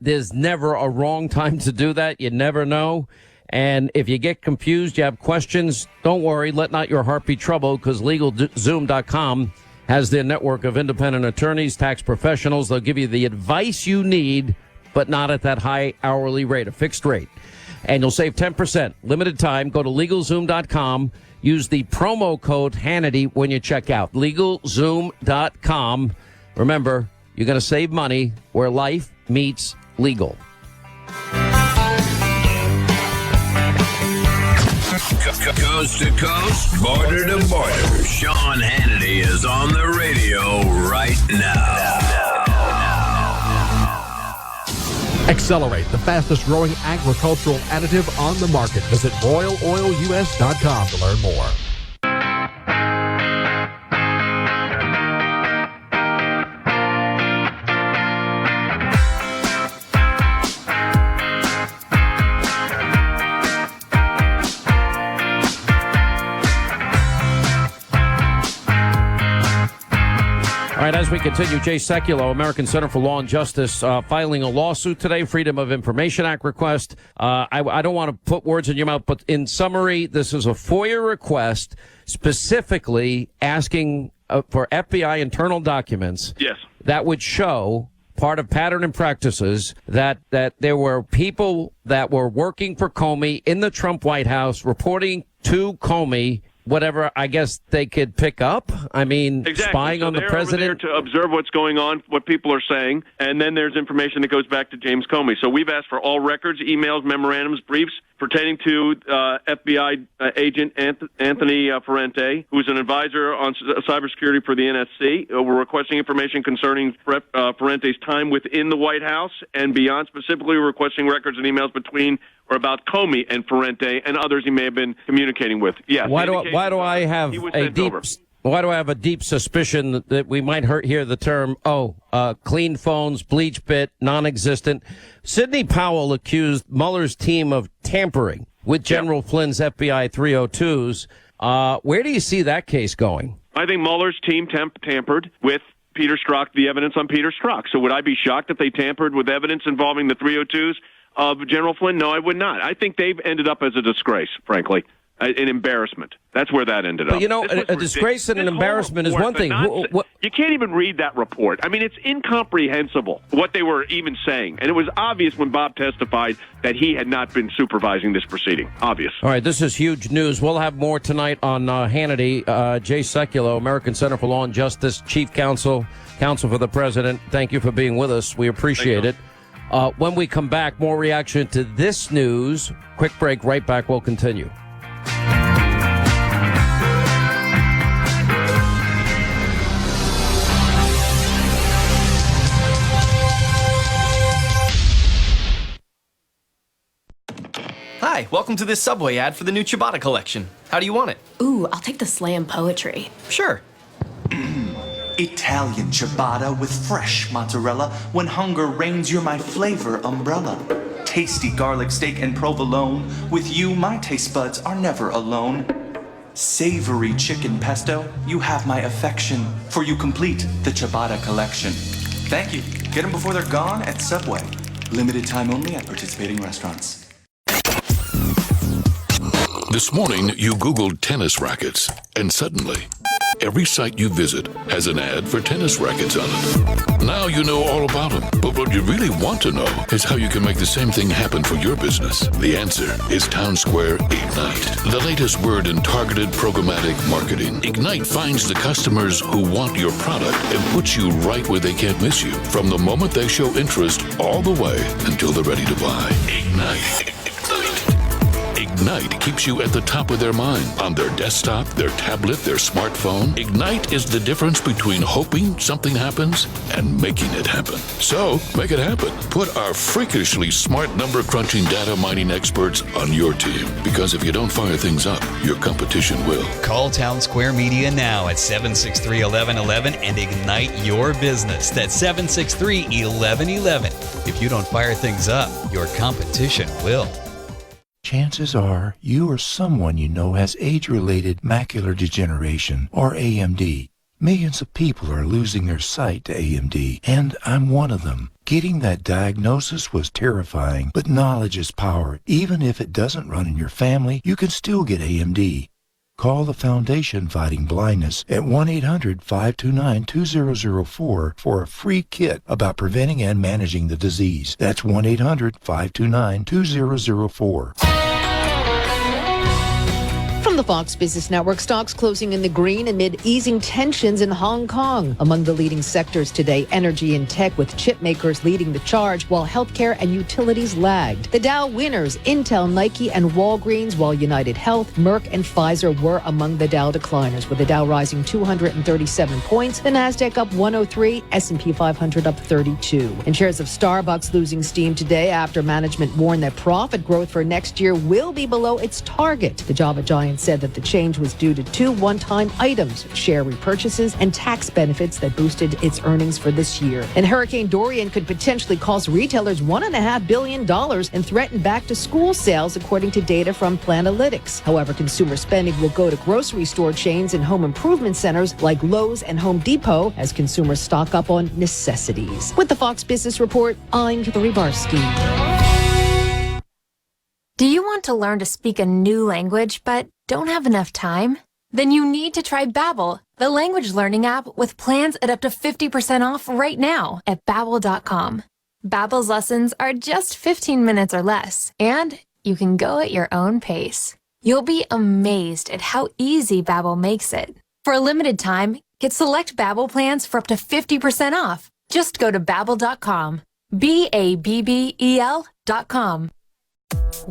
there's never a wrong time to do that. You never know. And if you get confused, you have questions, don't worry. Let not your heart be troubled, because LegalZoom.com has their network of independent attorneys, tax professionals. They'll give you the advice you need, but not at that high hourly rate, a fixed rate. And you'll save 10%. Limited time. Go to LegalZoom.com. Use the promo code Hannity when you check out. LegalZoom.com. Remember, you're going to save money where life meets legal. Coast to coast, border to border. Sean Hannity is on the radio right now. Accelerate the fastest growing agricultural additive on the market. Visit RoyalOilUS.com to learn more. All right, as we continue, Jay Sekulow, American Center for Law and Justice, filing a lawsuit today, Freedom of Information Act request. I don't want to put words in your mouth, but in summary, this is a FOIA request specifically asking for FBI internal documents. Yes. That would show part of pattern and practices that there were people that were working for Comey in the Trump White House reporting to Comey whatever I guess they could pick up. I mean, exactly. Spying on the president. Over there to observe what's going on, what people are saying, and then there's information that goes back to James Comey. So we've asked for all records, emails, memorandums, briefs, pertaining to FBI agent Anthony Ferrante, who's an advisor on cybersecurity for the NSC. We're requesting information concerning Ferrante's time within the White House and beyond. Specifically, we're requesting records and emails between or about Comey and Ferrante and others he may have been communicating with. Yes. Why do I have a deep suspicion that we might hear the term, clean phones, bleach bit, non-existent? Sidney Powell accused Mueller's team of tampering with General Flynn's FBI 302s. Where do you see that case going? I think Mueller's team tampered with Peter Strzok, the evidence on Peter Strzok. So would I be shocked if they tampered with evidence involving the 302s of General Flynn? No, I would not. I think they've ended up as a disgrace, frankly. An embarrassment. That's where that ended up. But, you know, a disgrace and an embarrassment is one thing. You can't even read that report. I mean, it's incomprehensible what they were even saying. And it was obvious when Bob testified that he had not been supervising this proceeding. Obvious. All right, this is huge news. We'll have more tonight on Hannity. Jay Sekulow, American Center for Law and Justice, Chief Counsel for the President. Thank you for being with us. We appreciate it. When we come back, more reaction to this news. Quick break. Right back. We'll continue. Hi, welcome to this Subway ad for the new Ciabatta collection. How do you want it? Ooh, I'll take the slam poetry. Sure. Italian ciabatta with fresh mozzarella. When hunger reigns, you're my flavor umbrella. Tasty garlic steak and provolone. With you, my taste buds are never alone. Savory chicken pesto, you have my affection. For you complete the ciabatta collection. Thank you. Get them before they're gone at Subway. Limited time only at participating restaurants. This morning, you Googled tennis rackets, and suddenly, every site you visit has an ad for tennis rackets on it. Now you know all about them, but what you really want to know is how you can make the same thing happen for your business. The answer is Town Square Ignite, the latest word in targeted programmatic marketing. Ignite finds the customers who want your product and puts you right where they can't miss you, from the moment they show interest all the way until they're ready to buy. Ignite. Ignite keeps you at the top of their mind, on their desktop, their tablet, their smartphone. Ignite is the difference between hoping something happens and making it happen. So, make it happen. Put our freakishly smart number crunching data mining experts on your team, because if you don't fire things up, your competition will. Call Town Square Media now at 763-1111 and ignite your business. That's 763-1111. If you don't fire things up, your competition will. Chances are you or someone you know has age-related macular degeneration, or AMD. Millions of people are losing their sight to AMD, and I'm one of them. Getting that diagnosis was terrifying, but knowledge is power. Even if it doesn't run in your family, you can still get AMD. Call the Foundation Fighting Blindness at 1-800-529-2004 for a free kit about preventing and managing the disease. That's 1-800-529-2004. From the Fox Business Network, stocks closing in the green amid easing tensions in Hong Kong. Among the leading sectors today, energy and tech, with chip makers leading the charge, while healthcare and utilities lagged. The Dow winners, Intel, Nike, and Walgreens, while United Health, Merck, and Pfizer were among the Dow decliners, with the Dow rising 237 points, the Nasdaq up 103, S&P 500 up 32. And shares of Starbucks losing steam today after management warned that profit growth for next year will be below its target. The Java giant said that the change was due to two one-time items, share repurchases and tax benefits that boosted its earnings for this year. And Hurricane Dorian could potentially cost retailers $1.5 billion and threaten back-to-school sales, according to data from Planalytics. However, consumer spending will go to grocery store chains and home improvement centers like Lowe's and Home Depot as consumers stock up on necessities. With the Fox Business Report, I'm Hillary Barsky. Do you want to learn to speak a new language but don't have enough time? Then you need to try Babbel, the language learning app with plans at up to 50% off right now at Babbel.com. Babbel's lessons are just 15 minutes or less, and you can go at your own pace. You'll be amazed at how easy Babbel makes it. For a limited time, get select Babbel plans for up to 50% off. Just go to Babbel.com. Babbel.com.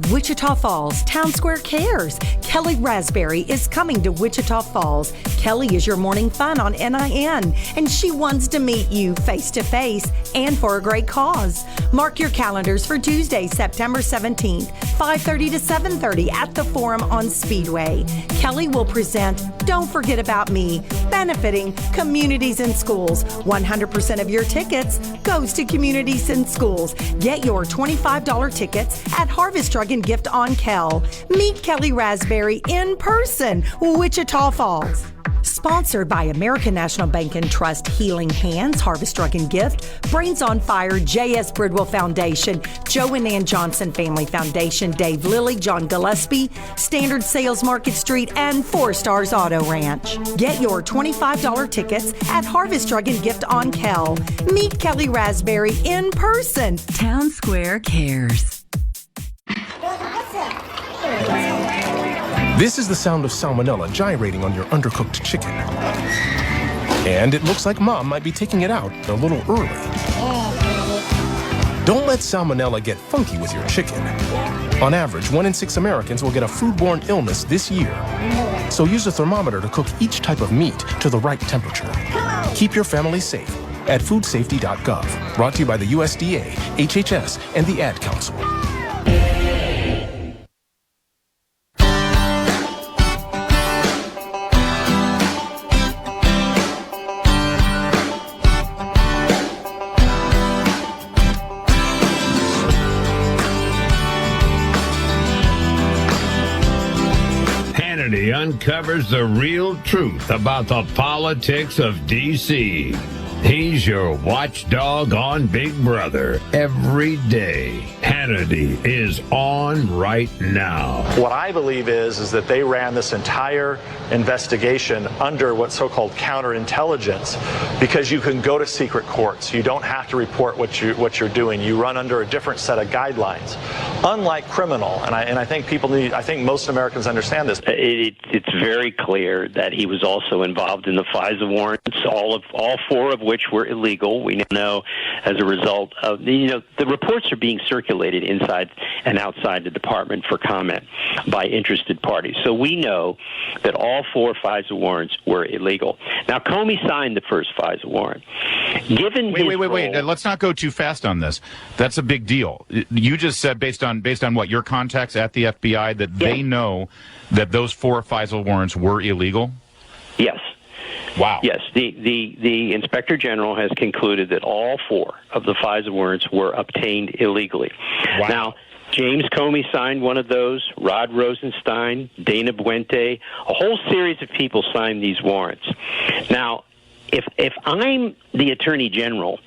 Wichita Falls, Town Square cares. Kelly Raspberry is coming to Wichita Falls. Kelly is your morning fun on NIN, and she wants to meet you face to face and for a great cause. Mark your calendars for Tuesday, September 17th, 5:30 to 7:30 at the Forum on Speedway. Kelly will present Don't Forget About Me, benefiting communities and schools. 100% of your tickets goes to communities and schools. Get your $25 tickets at Harvest Drug and Gift on Kell. Meet Kelly Raspberry in person, Wichita Falls. Sponsored by American National Bank and Trust, Healing Hands, Harvest Drug and Gift, Brains on Fire, J.S. Bridwell Foundation, Joe and Ann Johnson Family Foundation, Dave Lilly, John Gillespie, Standard Sales Market Street, and 4 Stars Auto Ranch. Get your $25 tickets at Harvest Drug and Gift on Kell. Meet Kelly Raspberry in person. Town Square cares. This is the sound of salmonella gyrating on your undercooked chicken. And it looks like Mom might be taking it out a little early. Don't let salmonella get funky with your chicken. On average, 1 in 6 Americans will get a foodborne illness this year. So use a thermometer to cook each type of meat to the right temperature. Keep your family safe at foodsafety.gov. Brought to you by the USDA, HHS, and the Ad Council. Hannity uncovers the real truth about the politics of D.C. He's your watchdog on Big Brother every day. Hannity is on right now. What I believe is that they ran this entire investigation under what's so-called counterintelligence, because you can go to secret courts. You don't have to report what you're doing. You run under a different set of guidelines, unlike criminal. And I think I think most Americans understand this. It's very clear that he was also involved in the FISA warrants, all 4 of which were illegal. We know as a result of the reports are being circulated inside and outside the department for comment by interested parties. So we know that all 4 FISA warrants were illegal. Now, Comey signed the first FISA warrant. Wait. Let's not go too fast on this. That's a big deal. You just said based on what your contacts at the FBI that they know that those 4 FISA warrants were illegal? Yes. Wow. Yes, the Inspector General has concluded that all 4 of the FISA warrants were obtained illegally. Wow. Now, James Comey signed one of those, Rod Rosenstein, Dana Buente, a whole series of people signed these warrants. Now, if I'm the Attorney General,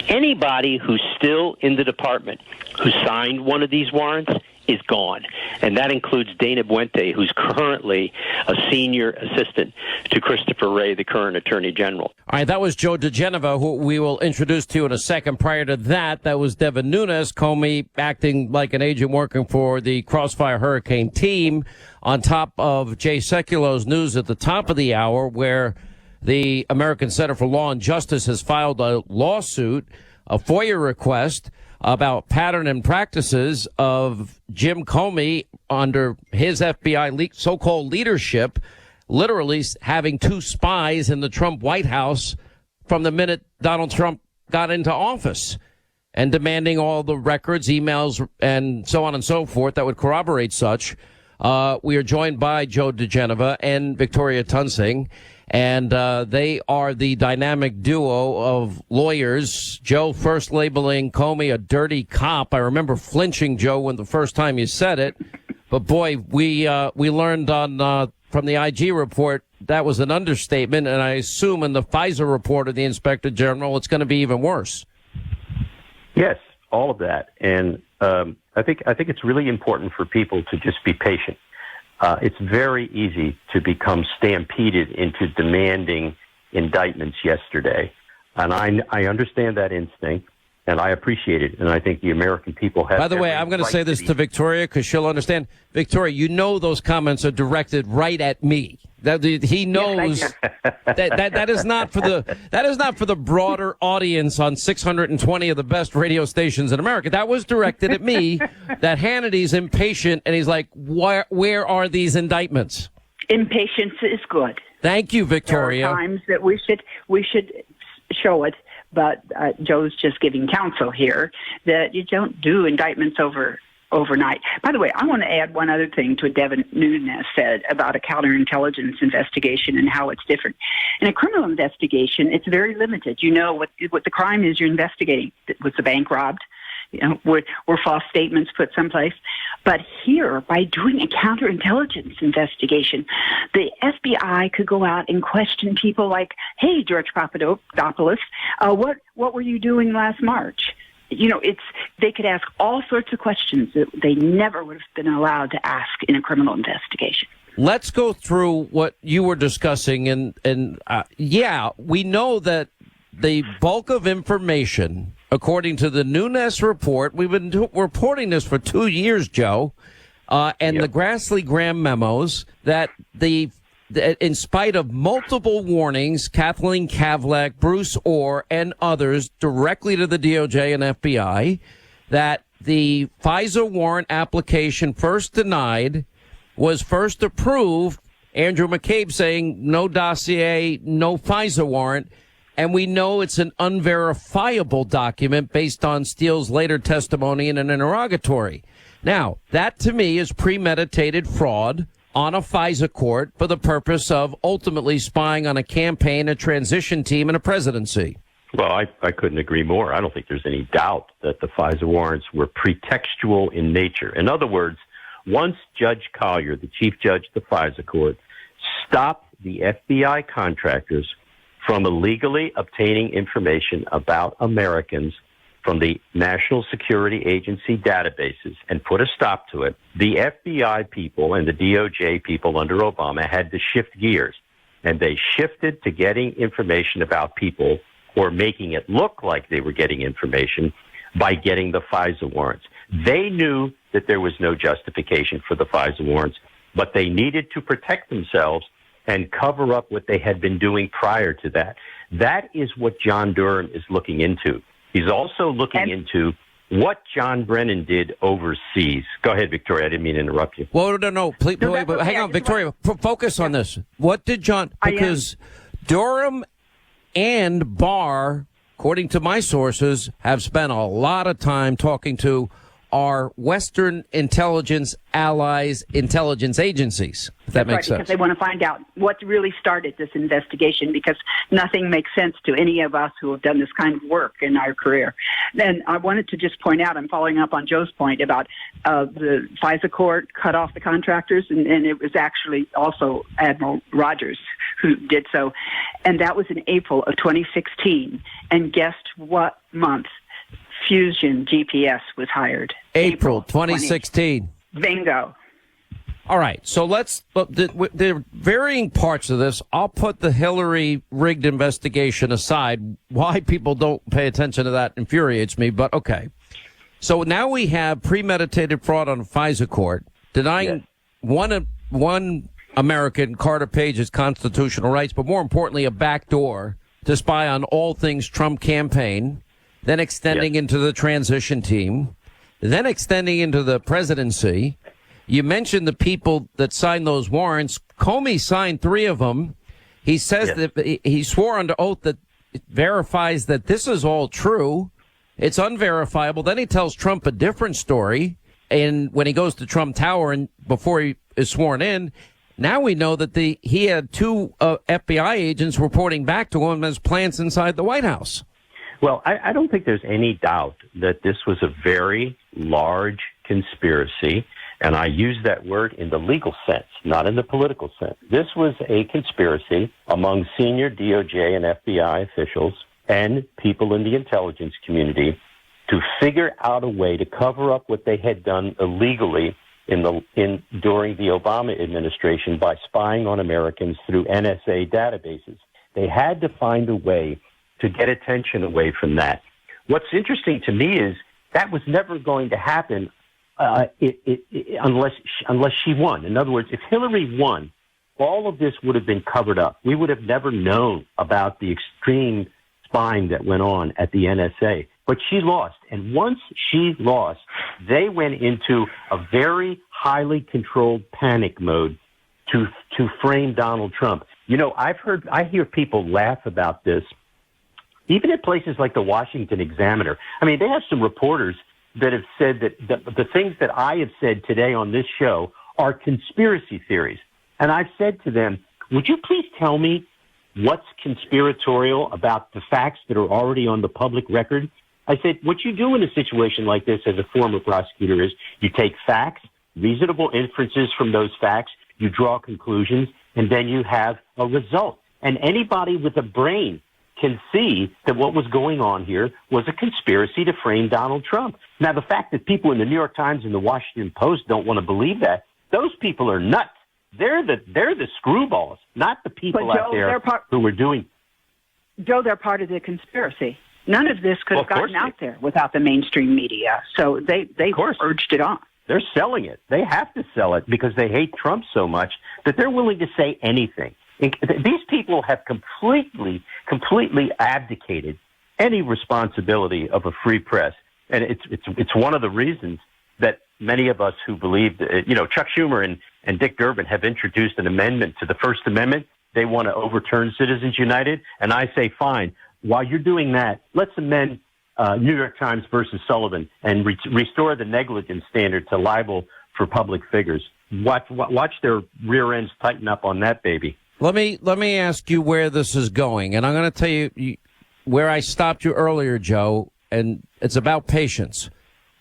anybody who's still in the department who signed one of these warrants is gone. And that includes Dana Buente, who's currently a senior assistant to Christopher Wray, the current Attorney General. All right, that was Joe DiGenova, who we will introduce to you in a second. Prior to that, that was Devin Nunes, Comey acting like an agent working for the Crossfire Hurricane team, on top of Jay Sekulow's news at the top of the hour, where the American Center for Law and Justice has filed a lawsuit, a FOIA request, about pattern and practices of Jim Comey under his FBI so-called leadership, literally having 2 spies in the Trump White House from the minute Donald Trump got into office, and demanding all the records, emails, and so on and so forth that would corroborate such. We are joined by Joe DiGenova and Victoria Tunsing, and they are the dynamic duo of lawyers. Joe first labeling Comey a dirty cop. I remember flinching, Joe, when the first time you said it. But boy, we learned on from the IG report that was an understatement, and I assume in the FISA report of the Inspector General, it's going to be even worse. Yes, all of that, and I think it's really important for people to just be patient. It's very easy to become stampeded into demanding indictments yesterday. And I understand that instinct, and I appreciate it. And I think the American people have... By the way, I'm going to say this to Victoria because she'll understand. Victoria, you know those comments are directed right at me. That he knows that is not for the broader audience on 620 of the best radio stations in America. That was directed at me. That Hannity's impatient, and he's like, "Where are these indictments?" Impatience is good. Thank you, Victoria. There are times that we should show it, but Joe's just giving counsel here that you don't do indictments overnight. By the way, I want to add one other thing to what Devin Nunes said about a counterintelligence investigation and how it's different. In a criminal investigation, it's very limited. You know what the crime is you're investigating. Was the bank robbed? You know, were false statements put someplace? But here, by doing a counterintelligence investigation, the FBI could go out and question people like, "Hey, George Papadopoulos, what were you doing last March?" You know, they could ask all sorts of questions that they never would have been allowed to ask in a criminal investigation. Let's go through what you were discussing, and we know that the bulk of information, according to the Nunes report, we've been reporting this for 2 years, Joe, and the Grassley-Graham memos, that in spite of multiple warnings, Kathleen Kavlak, Bruce Orr, and others directly to the DOJ and FBI, that the FISA warrant application first denied was first approved, Andrew McCabe saying no dossier, no FISA warrant, and we know it's an unverifiable document based on Steele's later testimony in an interrogatory. Now, that to me is premeditated fraud on a FISA court for the purpose of ultimately spying on a campaign, a transition team, and a presidency. Well, I couldn't agree more. I don't think there's any doubt that the FISA warrants were pretextual in nature. In other words, once Judge Collier, the chief judge of the FISA court, stopped the FBI contractors from illegally obtaining information about Americans from the National Security Agency databases and put a stop to it, the FBI people and the DOJ people under Obama had to shift gears. And they shifted to getting information about people, or making it look like they were getting information, by getting the FISA warrants. They knew that there was no justification for the FISA warrants, but they needed to protect themselves and cover up what they had been doing prior to that. That is what John Durham is looking into. He's also looking into what John Brennan did overseas. Go ahead, Victoria. I didn't mean to interrupt you. Well, no. Please, wait, hang on, Victoria. Focus on this. What did John... Because Durham and Barr, according to my sources, have spent a lot of time talking to our Western intelligence allies, intelligence agencies, if that makes sense. Because they want to find out what really started this investigation, because nothing makes sense to any of us who have done this kind of work in our career. And I wanted to just point out, I'm following up on Joe's point about the FISA court cut off the contractors, and it was actually also Admiral Rogers who did so. And that was in April of 2016. And guess what month? Fusion GPS was hired. April 2016. Bingo. All right. So let's look. There are varying parts of this. I'll put the Hillary rigged investigation aside. Why people don't pay attention to that infuriates me. But okay. So now we have premeditated fraud on a FISA court, denying one American, Carter Page's constitutional rights, but more importantly, a backdoor to spy on all things Trump campaign. Then extending into the transition team, then extending into the presidency. You mentioned the people that signed those warrants. Comey signed 3 of them. He says that he swore under oath that it verifies that this is all true. It's unverifiable. Then he tells Trump a different story. And when he goes to Trump Tower and before he is sworn in, now we know that he had 2 FBI agents reporting back to him as plants inside the White House. Well, I don't think there's any doubt that this was a very large conspiracy, and I use that word in the legal sense, not in the political sense. This was a conspiracy among senior DOJ and FBI officials and people in the intelligence community to figure out a way to cover up what they had done illegally during the Obama administration by spying on Americans through NSA databases. They had to find a way to get attention away from that. What's interesting to me is that was never going to happen unless she won. In other words, if Hillary won, all of this would have been covered up. We would have never known about the extreme spying that went on at the NSA. But she lost. And once she lost, they went into a very highly controlled panic mode to frame Donald Trump. You know, I hear people laugh about this, even at places like the Washington Examiner. I mean, they have some reporters that have said that the things that I have said today on this show are conspiracy theories. And I've said to them, would you please tell me what's conspiratorial about the facts that are already on the public record? I said, what you do in a situation like this as a former prosecutor is you take facts, reasonable inferences from those facts, you draw conclusions, and then you have a result. And anybody with a brain can see that what was going on here was a conspiracy to frame Donald Trump. Now, the fact that people in the New York Times and the Washington Post don't want to believe that, those people are nuts. They're the screwballs, not the people out there who were doing. Joe, they're part of the conspiracy. None of this could have gotten out there without the mainstream media. So they urged it on. They're selling it. They have to sell it because they hate Trump so much that they're willing to say anything. These people have completely abdicated any responsibility of a free press. And it's one of the reasons that many of us who believe that, Chuck Schumer and Dick Durbin have introduced an amendment to the First Amendment. They want to overturn Citizens United. And I say, fine, while you're doing that, let's amend New York Times versus Sullivan and restore the negligence standard to libel for public figures. Watch their rear ends tighten up on that baby. Let me ask you where this is going, and I'm going to tell you where I stopped you earlier, Joe, and it's about patience.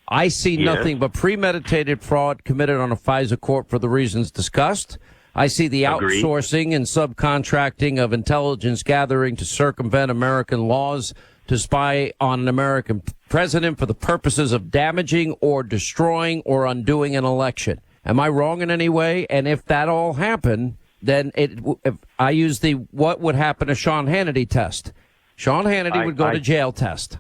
I see nothing but premeditated fraud committed on a FISA court for the reasons discussed. I see the outsourcing and subcontracting of intelligence gathering to circumvent American laws, to spy on an American president for the purposes of damaging or destroying or undoing an election. Am I wrong in any way? And if that all happened, then if I use the what would happen to Sean Hannity test. Sean Hannity would go to jail test.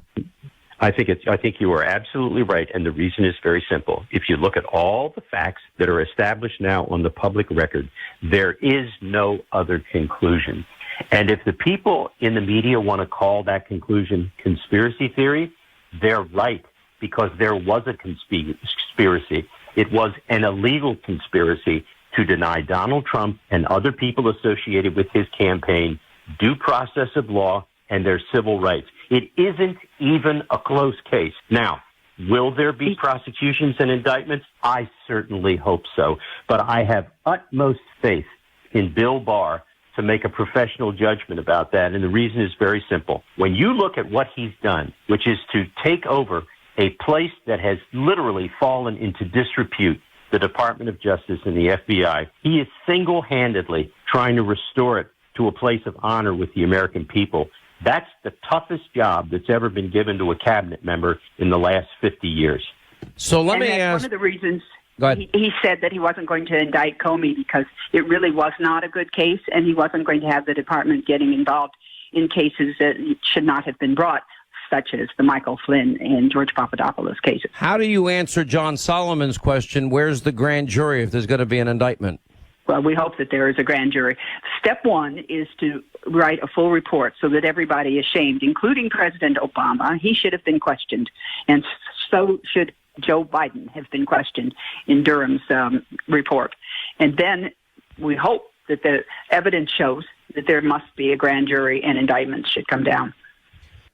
I think you are absolutely right, and the reason is very simple. If you look at all the facts that are established now on the public record, there is no other conclusion. And if the people in the media want to call that conclusion conspiracy theory, they're right, because there was a conspiracy. It was an illegal conspiracy to deny Donald Trump and other people associated with his campaign due process of law and their civil rights. It isn't even a close case. Now, will there be prosecutions and indictments? I certainly hope so. But I have utmost faith in Bill Barr to make a professional judgment about that. And the reason is very simple. When you look at what he's done, which is to take over a place that has literally fallen into disrepute, the Department of Justice and the FBI, he is single-handedly trying to restore it to a place of honor with the American people. That's the toughest job that's ever been given to a cabinet member in the last 50 years. So let me ask. One of the reasons Go ahead. he said that he wasn't going to indict Comey because it really was not a good case, and he wasn't going to have the department getting involved in cases that should not have been brought, such as the Michael Flynn and George Papadopoulos cases. How do you answer John Solomon's question, where's the grand jury if there's going to be an indictment? Well, we hope that there is a grand jury. Step one is to write a full report so that everybody is shamed, including President Obama. He should have been questioned, and so should Joe Biden have been questioned in Durham's report. And then we hope that the evidence shows that there must be a grand jury and indictments should come down.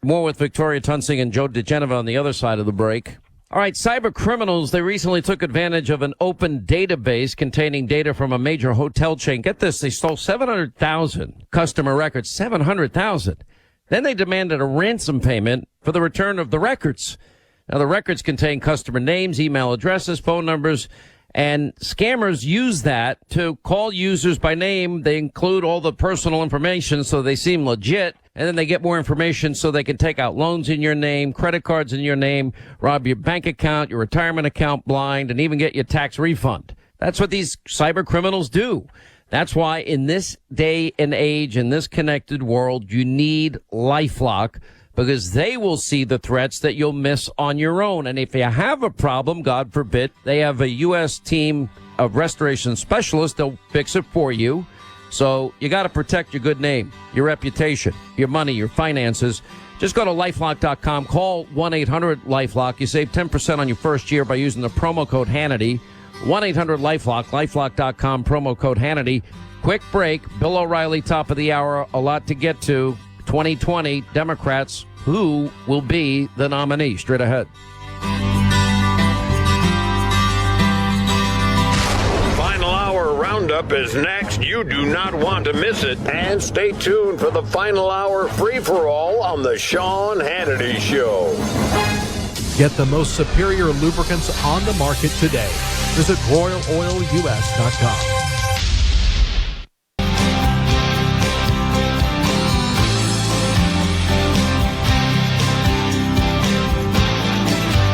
More with Victoria Tunsing and Joe DiGenova on the other side of the break. All right, cyber criminals, they recently took advantage of an open database containing data from a major hotel chain. Get this, they stole 700,000 customer records, 700,000. Then they demanded a ransom payment for the return of the records. Now, the records contain customer names, email addresses, phone numbers, and scammers use that to call users by name. They include all the personal information so they seem legit, and then they get more information so they can take out loans in your name, credit cards in your name, rob your bank account, your retirement account blind, and even get your tax refund. That's what these cyber criminals do. That's why in this day and age, in this connected world, you need LifeLock, because they will see the threats that you'll miss on your own. And if you have a problem, God forbid, they have a U.S. team of restoration specialists. They'll fix it for you. So you got to protect your good name, your reputation, your money, your finances. Just go to LifeLock.com, call 1-800-LifeLock. You save 10% on your first year by using the promo code Hannity. 1-800-LifeLock, LifeLock.com, promo code Hannity. Quick break. Bill O'Reilly, top of the hour. A lot to get to. 2020 Democrats, who will be the nominee? Straight ahead. Final Hour Roundup is next. You do not want to miss it. And stay tuned for the Final Hour free-for-all on the Sean Hannity Show. Get the most superior lubricants on the market today. Visit RoyalOilUS.com.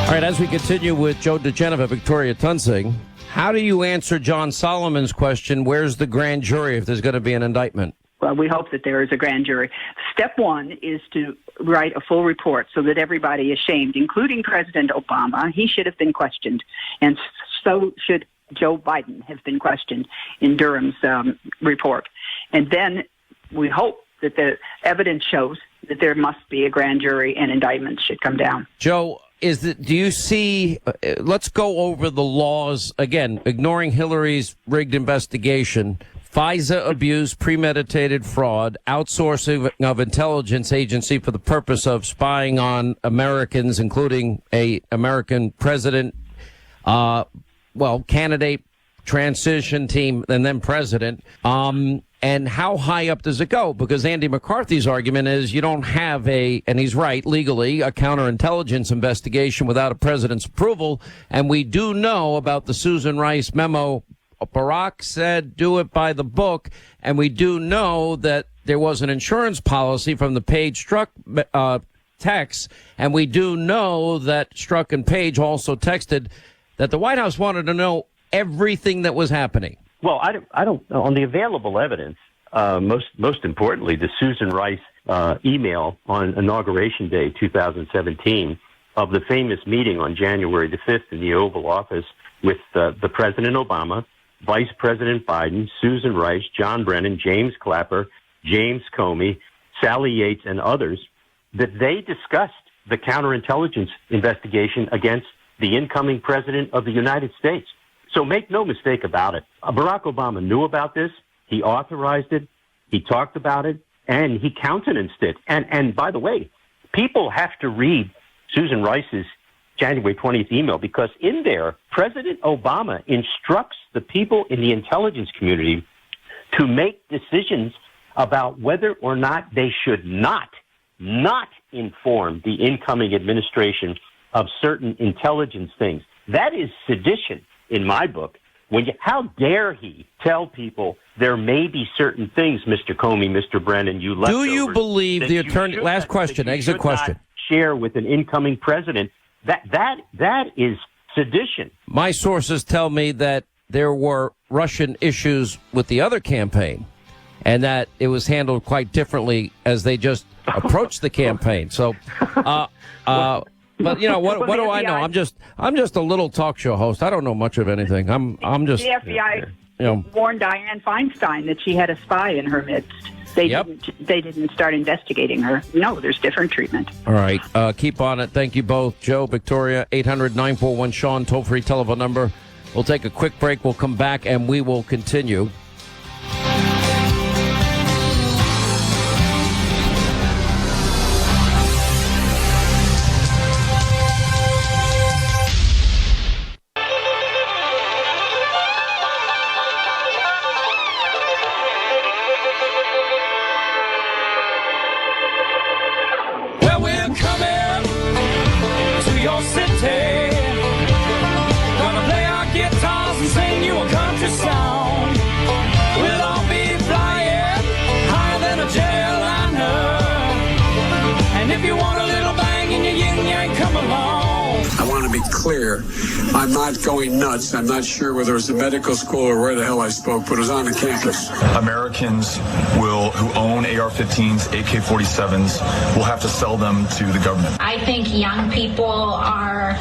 All right, as we continue with Joe DiGenova, Victoria Tunsing, how do you answer John Solomon's question, where's the grand jury if there's going to be an indictment? Well, we hope that there is a grand jury. Step one is to write a full report so that everybody is shamed, including President Obama. He should have been questioned, and so should Joe Biden have been questioned in Durham's report. And then we hope that the evidence shows that there must be a grand jury and indictments should come down. Joe, do you see, let's go over the laws, again, ignoring Hillary's rigged investigation, FISA abuse, premeditated fraud, outsourcing of intelligence agency for the purpose of spying on Americans, including a American president, candidate, transition team, and then president. And how high up does it go? Because Andy McCarthy's argument is you don't have and he's right, legally, a counterintelligence investigation without a president's approval. And we do know about the Susan Rice memo. Barack said do it by the book. And we do know that there was an insurance policy from the Page Strzok text. And we do know that Strzok and Page also texted that the White House wanted to know everything that was happening. Well, I don't on the available evidence. Most importantly, the Susan Rice email on Inauguration Day 2017 of the famous meeting on January the 5th in the Oval Office with the President Obama, Vice President Biden, Susan Rice, John Brennan, James Clapper, James Comey, Sally Yates, and others, that they discussed the counterintelligence investigation against the incoming President of the United States. So make no mistake about it. Barack Obama knew about this. He authorized it. He talked about it, and he countenanced it. And by the way, people have to read Susan Rice's January 20th email because in there, President Obama instructs the people in the intelligence community to make decisions about whether or not they should not inform the incoming administration of certain intelligence things. That is sedition. In my book, how dare he tell people there may be certain things, Mr. Comey, Mr. Brennan, you leftovers. Do you believe the attorney? Last question, exit question. Share with an incoming president. That is sedition. My sources tell me that there were Russian issues with the other campaign, and that it was handled quite differently as they just approached the campaign. So, But you know what do I know? I'm just a little talk show host. I don't know much of anything. I'm just the FBI warned Dianne Feinstein that she had a spy in her midst. They didn't start investigating her. No, there's different treatment. All right, keep on it. Thank you both, Joe, Victoria. 800-941-SEAN, toll-free telephone number. We'll take a quick break. We'll come back and we will continue. Clear. I'm not going nuts. I'm not sure whether it was a medical school or where the hell I spoke, but it was on the campus. Americans who own AR-15s, AK-47s will have to sell them to the government. I think young people are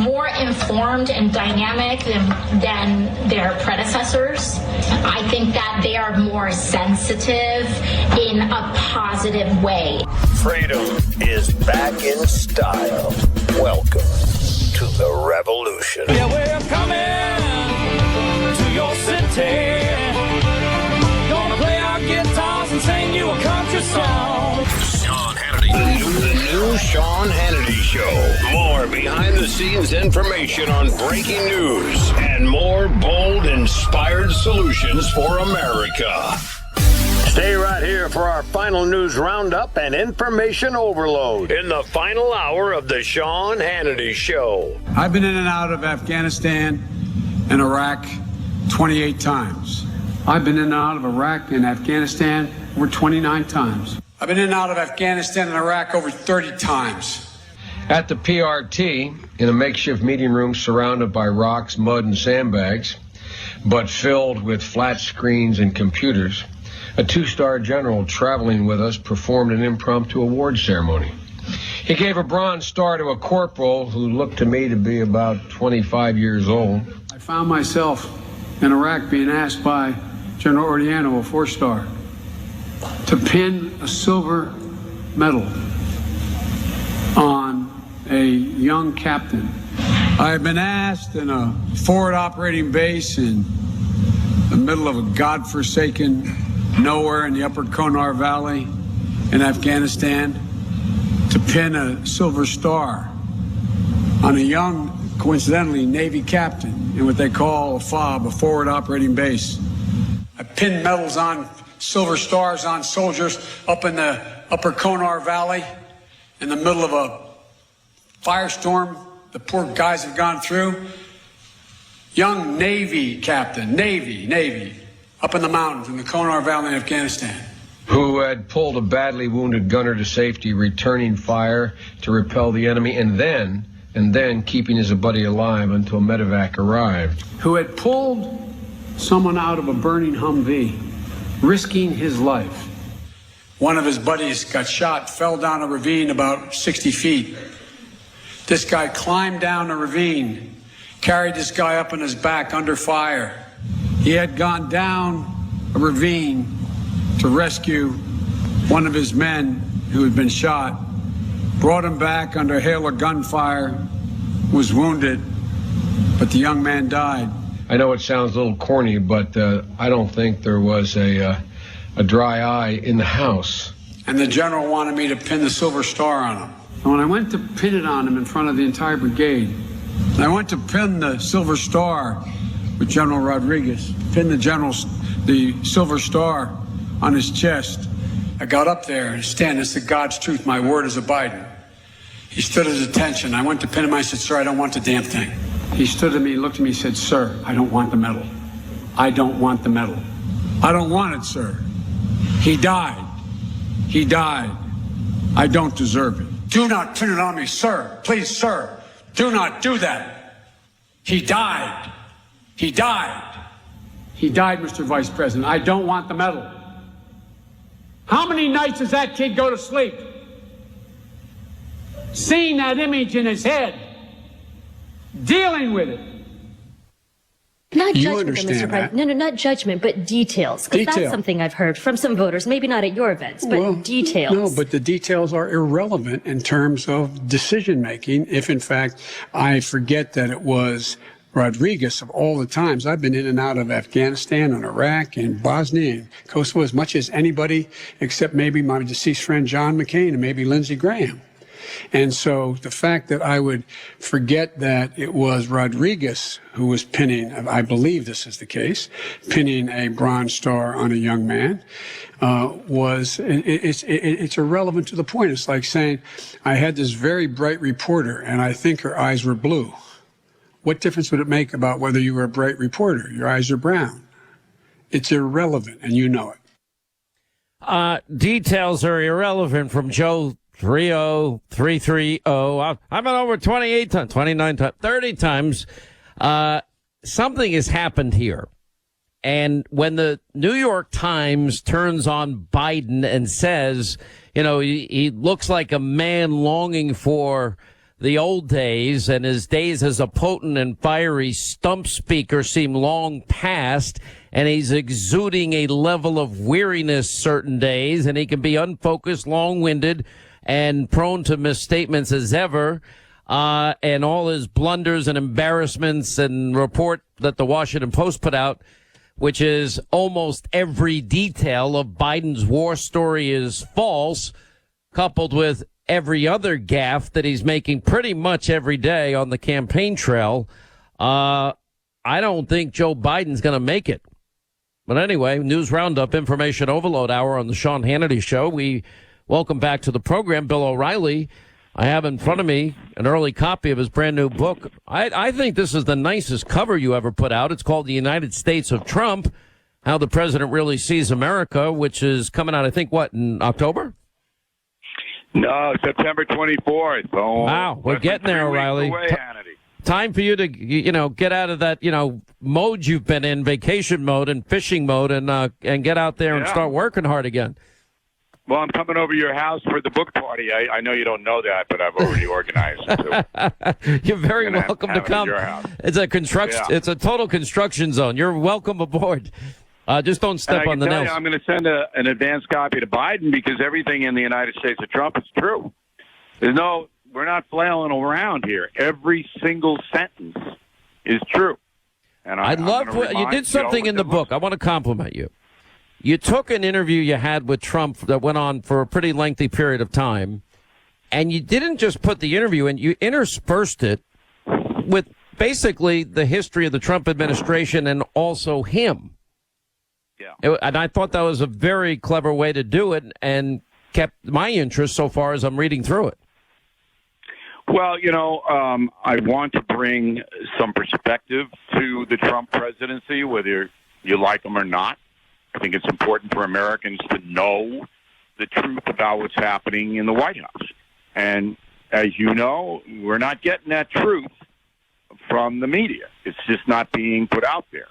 more informed informed and dynamic than their predecessors. I think that they are more sensitive in a positive way. Freedom is back in style. Welcome to the revolution. Yeah, we're coming to your city. Gonna play our guitars and sing you a country song. Sean Hannity. The new Sean Hannity Show. More behind-the-scenes information on breaking news and more bold, inspired solutions for America. Stay right here for our final news roundup and information overload in the final hour of the Sean Hannity Show. I've been in and out of Afghanistan and Iraq 28 times. I've been in and out of Iraq and Afghanistan over 29 times. I've been in and out of Afghanistan and Iraq over 30 times. At the PRT, in a makeshift meeting room surrounded by rocks, mud, and sandbags, but filled with flat screens and computers, a two-star general traveling with us performed an impromptu award ceremony. He gave a Bronze Star to a corporal who looked to me to be about 25 years old. I found myself in Iraq being asked by General Ordiano, a 4-star, to pin a silver medal on a young captain. I have been asked in a forward operating base in the middle of a godforsaken nowhere in the upper Konar Valley in Afghanistan to pin a silver star on a young, coincidentally, Navy captain in what they call a FOB, a forward operating base. I pinned medals on silver stars on soldiers up in the upper Konar Valley in the middle of a firestorm the poor guys have gone through. Young Navy captain, Navy, up in the mountains in the Konar Valley in Afghanistan. Who had pulled a badly wounded gunner to safety, returning fire to repel the enemy, and then keeping his buddy alive until medevac arrived. Who had pulled someone out of a burning Humvee, risking his life. One of his buddies got shot, fell down a ravine about 60 feet. This guy climbed down a ravine, carried this guy up on his back under fire. He had gone down a ravine to rescue one of his men who had been shot, brought him back under hail of gunfire, was wounded, but the young man died. I know it sounds a little corny, but I don't think there was a dry eye in the house. And the general wanted me to pin the silver star on him. And when I went to pin it on him in front of the entire brigade, and I went to pin the silver star with General Rodriguez, pin the silver star on his chest. I got up there and stand and said, God's truth, my word is abiding. He stood at attention. I went to pin him. I said, sir, I don't want the damn thing. He stood at me, looked at me, said, sir, I don't want the medal. I don't want the medal. I don't want it, sir. He died. He died. I don't deserve it. Do not pin it on me, sir. Please, sir. Do not do that. He died. He died. He died, Mr. Vice President. I don't want the medal. How many nights does that kid go to sleep? Seeing that image in his head, dealing with it. Not judgment, Mr. President. No, not judgment, but details. Because that's something I've heard from some voters, maybe not at your events, but details. No, but the details are irrelevant in terms of decision-making if, in fact, I forget that it was Rodriguez of all the times. I've been in and out of Afghanistan and Iraq and Bosnia and Kosovo as much as anybody except maybe my deceased friend John McCain and maybe Lindsey Graham. And so the fact that I would forget that it was Rodriguez who was pinning, I believe this is the case, pinning a Bronze Star on a young man, it's irrelevant to the point. It's like saying I had this very bright reporter and I think her eyes were blue. What difference would it make about whether you were a bright reporter? Your eyes are brown. It's irrelevant, and you know it. Details are irrelevant from Joe 30330. I've been over 28 times, 29 times, 30 times. Something has happened here. And when the New York Times turns on Biden and says, you know, he looks like a man longing for the old days, and his days as a potent and fiery stump speaker seem long past, and he's exuding a level of weariness certain days, and he can be unfocused, long-winded, and prone to misstatements as ever. And all his blunders and embarrassments and report that the Washington Post put out, which is almost every detail of Biden's war story is false, coupled with every other gaffe that he's making pretty much every day on the campaign trail. I don't think Joe Biden's going to make it. But anyway, news roundup, information overload hour on the Sean Hannity Show. We welcome back to the program Bill O'Reilly. I have in front of me an early copy of his brand new book. I think this is the nicest cover you ever put out. It's called The United States of Trump, How the President Really Sees America, which is coming out, I think, in October? No, September 24th. Oh, wow, we're getting there, O'Reilly. Time for you to, get out of that, mode you've been in, vacation mode and fishing mode, and get out there and start working hard again. Well, I'm coming over to your house for the book party. I know you don't know that, but I've already organized it. You're very welcome to come. It's a construction. Yeah. It's a total construction zone. You're welcome aboard. Just don't step on the nails. I'm going to send an advanced copy to Biden because everything in the United States of Trump is true. We're not flailing around here. Every single sentence is true. And I love what you did something in the book. I want to compliment you. You took an interview you had with Trump that went on for a pretty lengthy period of time, and you didn't just put the interview in, you interspersed it with basically the history of the Trump administration and also him. Yeah. And I thought that was a very clever way to do it and kept my interest so far as I'm reading through it. Well, I want to bring some perspective to the Trump presidency, whether you like him or not. I think it's important for Americans to know the truth about what's happening in the White House. And as you know, we're not getting that truth from the media. It's just not being put out there.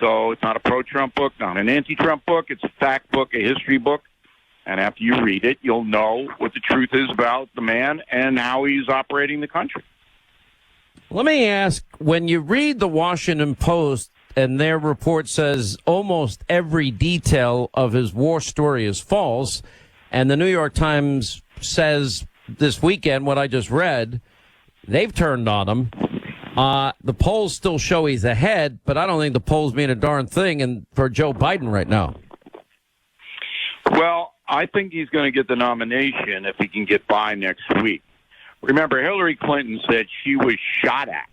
So it's not a pro-Trump book, not an anti-Trump book. It's a fact book, a history book. And after you read it, you'll know what the truth is about the man and how he's operating the country. Let me ask, when you read the Washington Post and their report says almost every detail of his war story is false, and the New York Times says this weekend what I just read, they've turned on him. The polls still show he's ahead, but I don't think the polls mean a darn thing for Joe Biden right now. Well, I think he's going to get the nomination if he can get by next week. Remember, Hillary Clinton said she was shot at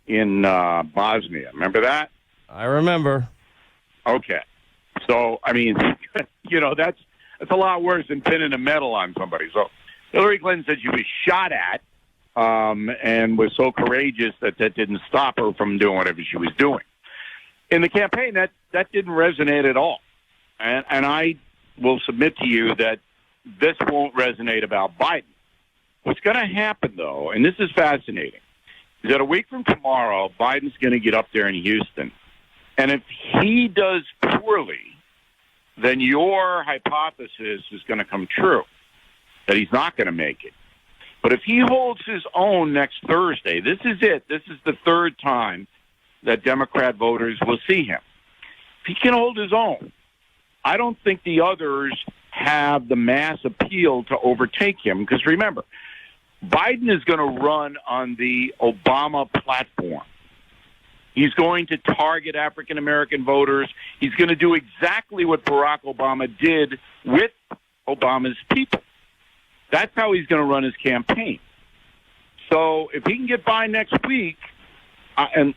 in Bosnia. Remember that? I remember. Okay. So, I mean, that's a lot worse than pinning a medal on somebody. So Hillary Clinton said she was shot at and was so courageous that didn't stop her from doing whatever she was doing. In the campaign, that didn't resonate at all. And I will submit to you that this won't resonate about Biden. What's going to happen, though, and this is fascinating, is that a week from tomorrow, Biden's going to get up there in Houston. And if he does poorly, then your hypothesis is going to come true, that he's not going to make it. But if he holds his own next Thursday, this is it. This is the third time that Democrat voters will see him. If he can hold his own, I don't think the others have the mass appeal to overtake him. Because remember, Biden is going to run on the Obama platform. He's going to target African-American voters. He's going to do exactly what Barack Obama did with Obama's people. That's how he's going to run his campaign. So if he can get by next week, and,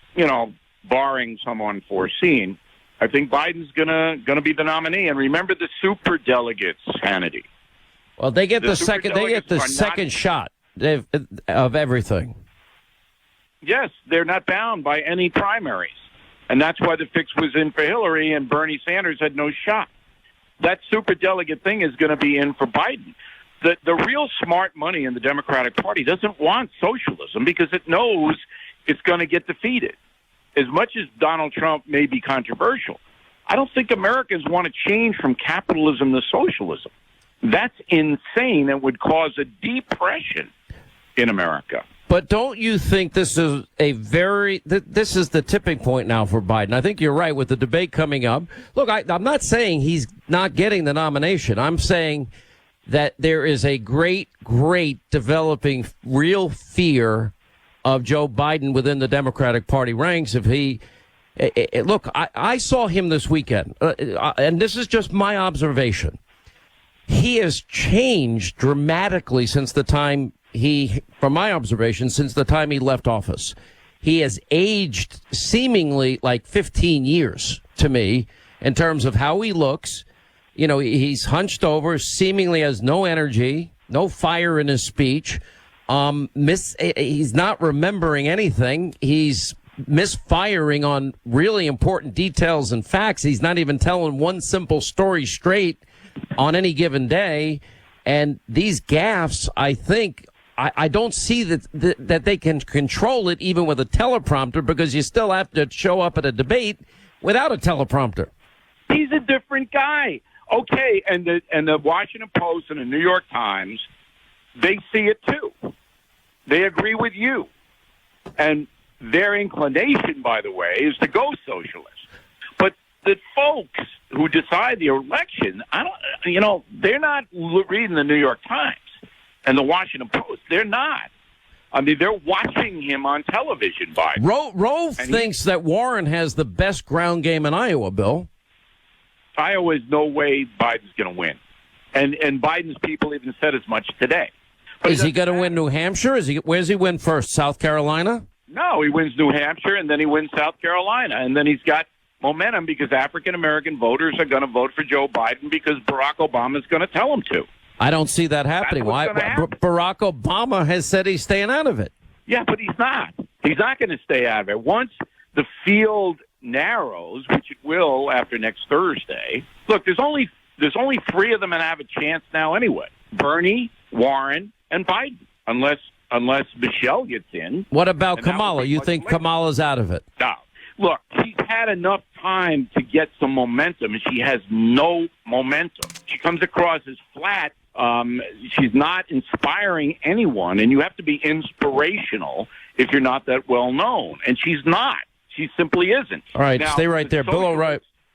barring someone foreseen, I think Biden's gonna be the nominee. And remember the super delegates, Hannity. Well, they get the second shot of everything. Yes, they're not bound by any primaries. And that's why the fix was in for Hillary and Bernie Sanders had no shot. That super delegate thing is going to be in for Biden. The real smart money in the Democratic Party doesn't want socialism because it knows it's going to get defeated. As much as Donald Trump may be controversial, I don't think Americans want to change from capitalism to socialism. That's insane and would cause a depression in America. But don't you think this is this is the tipping point now for Biden? I think you're right with the debate coming up. Look, I'm not saying he's not getting the nomination. I'm saying that there is a great developing real fear of Joe Biden within the Democratic Party ranks. If he, look, I saw him this weekend, and this is just my observation. He has changed dramatically since the time from my observation, since the time he left office. He has aged seemingly like 15 years to me in terms of how he looks. You know, he's hunched over, seemingly has no energy, no fire in his speech. He's not remembering anything. He's misfiring on really important details and facts. He's not even telling one simple story straight on any given day. And these gaffes, I think, I don't see that they can control it even with a teleprompter, because you still have to show up at a debate without a teleprompter. He's a different guy. Okay, and the Washington Post and the New York Times, they see it too. They agree with you. And their inclination, by the way, is to go socialist. But the folks who decide the election, they're not reading the New York Times and the Washington Post. They're not. I mean, they're watching him on television, Biden. Rove thinks that Warren has the best ground game in Iowa, Bill. Iowa is no way Biden's going to win. And Biden's people even said as much today. But is he going to win New Hampshire? Where's he win first? South Carolina? No, he wins New Hampshire, and then he wins South Carolina. And then he's got momentum because African-American voters are going to vote for Joe Biden because Barack Obama is going to tell them to. I don't see that happening. Why? Barack Obama has said he's staying out of it. Yeah, but he's not. He's not going to stay out of it. Once the field narrows, which it will after next Thursday. Look, there's only three of them that have a chance now anyway: Bernie, Warren, and Biden. Unless Michelle gets in. What about Kamala? You think Kamala's out of it? No. Look, she's had enough time to get some momentum, and she has no momentum. She comes across as flat. She's not inspiring anyone, and you have to be inspirational if you're not that well known. And she's not. She simply isn't. All right, now, stay right there. Bill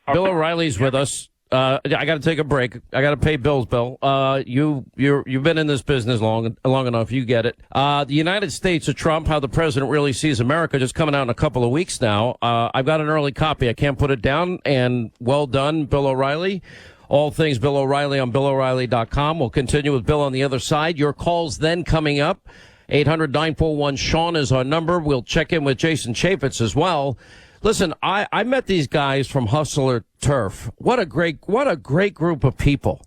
O'Reilly's with us. I got to take a break. I got to pay bills, Bill. You've been in this business long enough. You get it. The United States of Trump, how the president really sees America, just coming out in a couple of weeks now. I've got an early copy. I can't put it down. And well done, Bill O'Reilly. All things Bill O'Reilly on BillO'Reilly.com. We'll continue with Bill on the other side. Your calls then coming up. 800-941-SEAN is our number. We'll check in with Jason Chaffetz as well. Listen, I met these guys from Hustler Turf. What a great group of people.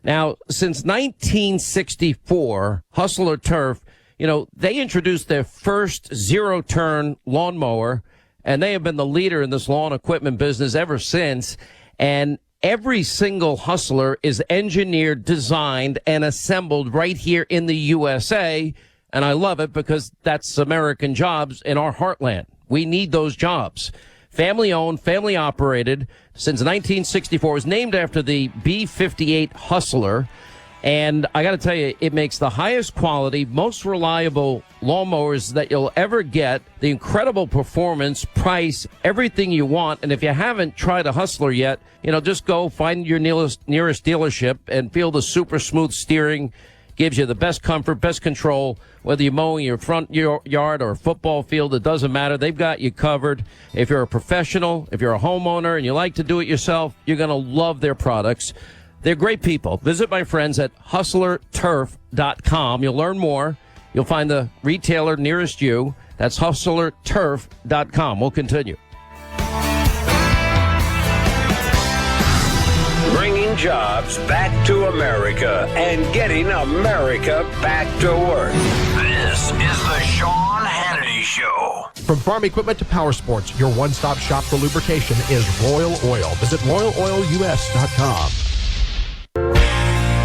Now, since 1964, Hustler Turf, they introduced their first zero-turn lawnmower, and they have been the leader in this lawn equipment business ever since. And every single Hustler is engineered, designed, and assembled right here in the USA. And I love it because that's American jobs in our heartland. We need those jobs. Family owned, family operated since 1964. It was named after the B-58 Hustler. And I got to tell you, it makes the highest quality, most reliable lawnmowers that you'll ever get. The incredible performance, price, everything you want. And if you haven't tried a Hustler yet, just go find your nearest dealership and feel the super smooth steering. Gives you the best comfort, best control, whether you're mowing your front yard or a football field, it doesn't matter. They've got you covered. If you're a professional, if you're a homeowner and you like to do it yourself, you're going to love their products. They're great people. Visit my friends at hustlerturf.com. You'll learn more. You'll find the retailer nearest you. That's hustlerturf.com. We'll continue. Bringing jobs back to America and getting America back to work. This is the Sean Hannity Show. From farm equipment to power sports, your one-stop shop for lubrication is Royal Oil. Visit RoyalOilUS.com. All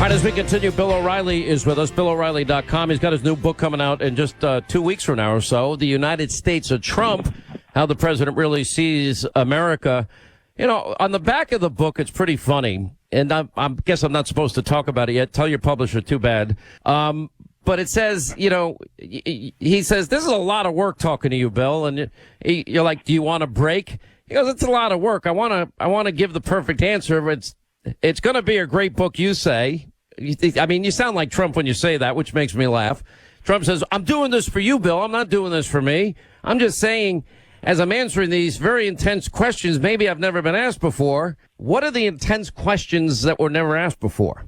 right, as we continue, Bill O'Reilly is with us, BillO'Reilly.com. He's got his new book coming out in just 2 weeks from now or so, The United States of Trump, How the President Really Sees America. On the back of the book, it's pretty funny, and I guess I'm not supposed to talk about it yet. Tell your publisher, too bad. But but it says, he says, this is a lot of work talking to you, Bill. And you're like, do you want a break? He goes, it's a lot of work. I want to give the perfect answer. But it's going to be a great book, you say. You sound like Trump when you say that, which makes me laugh. Trump says, I'm doing this for you, Bill. I'm not doing this for me. I'm just saying, as I'm answering these very intense questions, maybe I've never been asked before. What are the intense questions that were never asked before?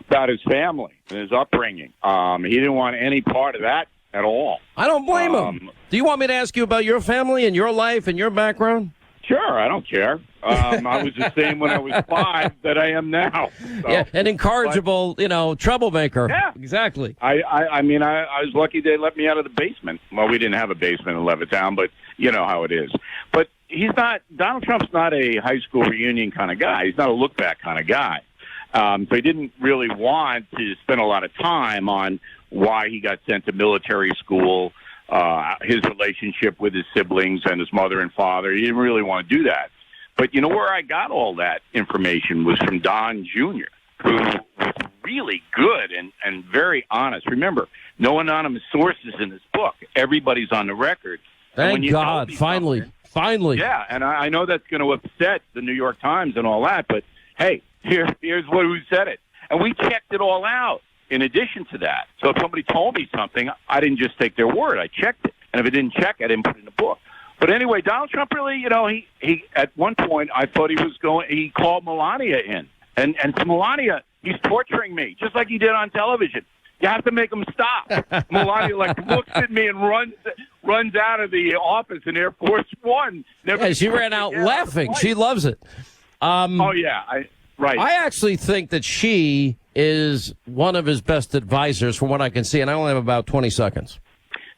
About his family and his upbringing. He didn't want any part of that at all. I don't blame him. Do you want me to ask you about your family and your life and your background? Sure, I don't care. I was the same when I was 5 that I am now. So. Yeah, an incorrigible, troublemaker. Yeah, exactly. I was lucky they let me out of the basement. Well, we didn't have a basement in Levittown, but you know how it is. But Donald Trump's not a high school reunion kind of guy. He's not a look back kind of guy. So he didn't really want to spend a lot of time on why he got sent to military school, his relationship with his siblings and his mother and father. He didn't really want to do that. But where I got all that information was from Don Jr., who was really good and very honest. Remember, no anonymous sources in this book. Everybody's on the record. Thank God, finally. Yeah, and I know that's going to upset the New York Times and all that, but hey, here's who said it. And we checked it all out in addition to that. So if somebody told me something, I didn't just take their word. I checked it. And if it didn't check, I didn't put it in the book. But anyway, Donald Trump really, he at one point, I thought he called Melania in. And to Melania, he's torturing me, just like he did on television. You have to make him stop. Melania, looks at me and runs out of the office in Air Force One. She ran out laughing. She loves it. Right. I actually think that she is one of his best advisors from what I can see, and I only have about 20 seconds.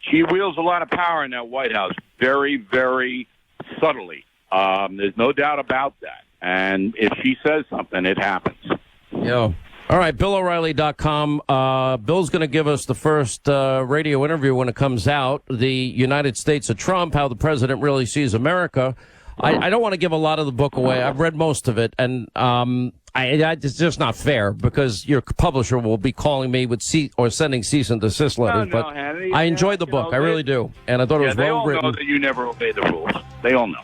She wields a lot of power in that White House, very, very subtly. There's no doubt about that. And if she says something, it happens. Yo. All right, BillO'Reilly.com. Bill's going to give us the first radio interview when it comes out, the United States of Trump, how the president really sees America. I don't want to give a lot of the book away. I've read most of it, and it's just not fair because your publisher will be calling me with sending cease and desist letters. No, but Hannity, I enjoyed the book. I really do. And I thought it was well written. They all know that you never obey the rules. They all know.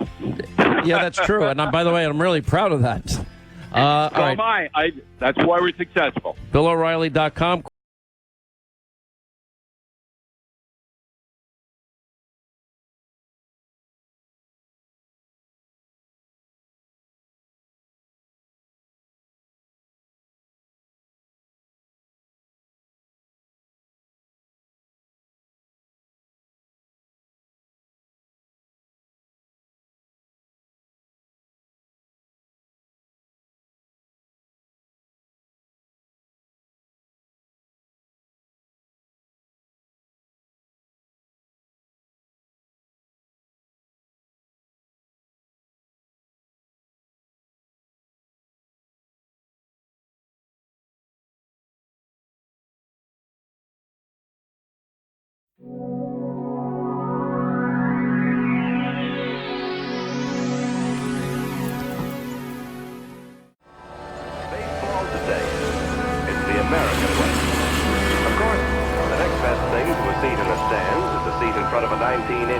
Yeah, that's true. And by the way, I'm really proud of that. So right. am I. That's why we're successful. BillO'Reilly.com.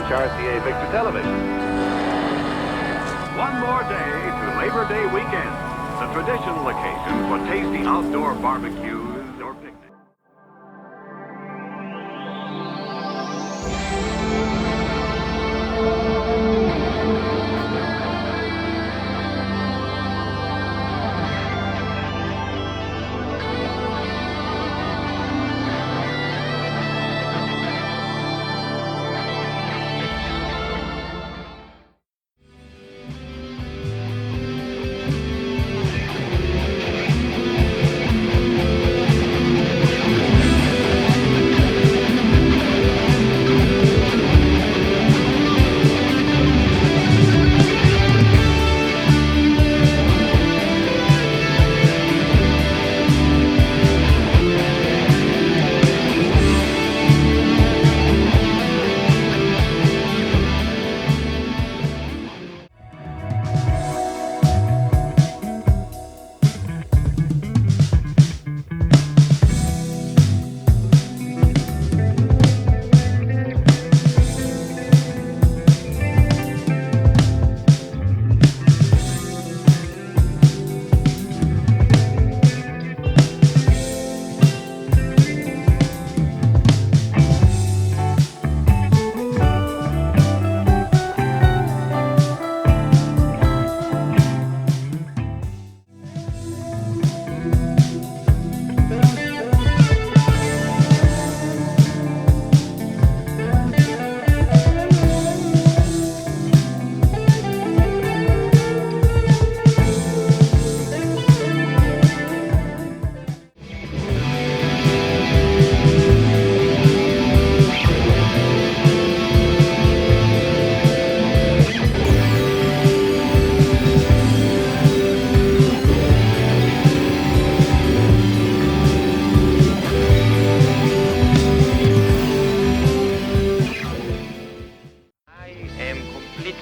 RCA Victor Television. One more day to Labor Day weekend, the traditional occasion for tasty outdoor barbecues or picnics.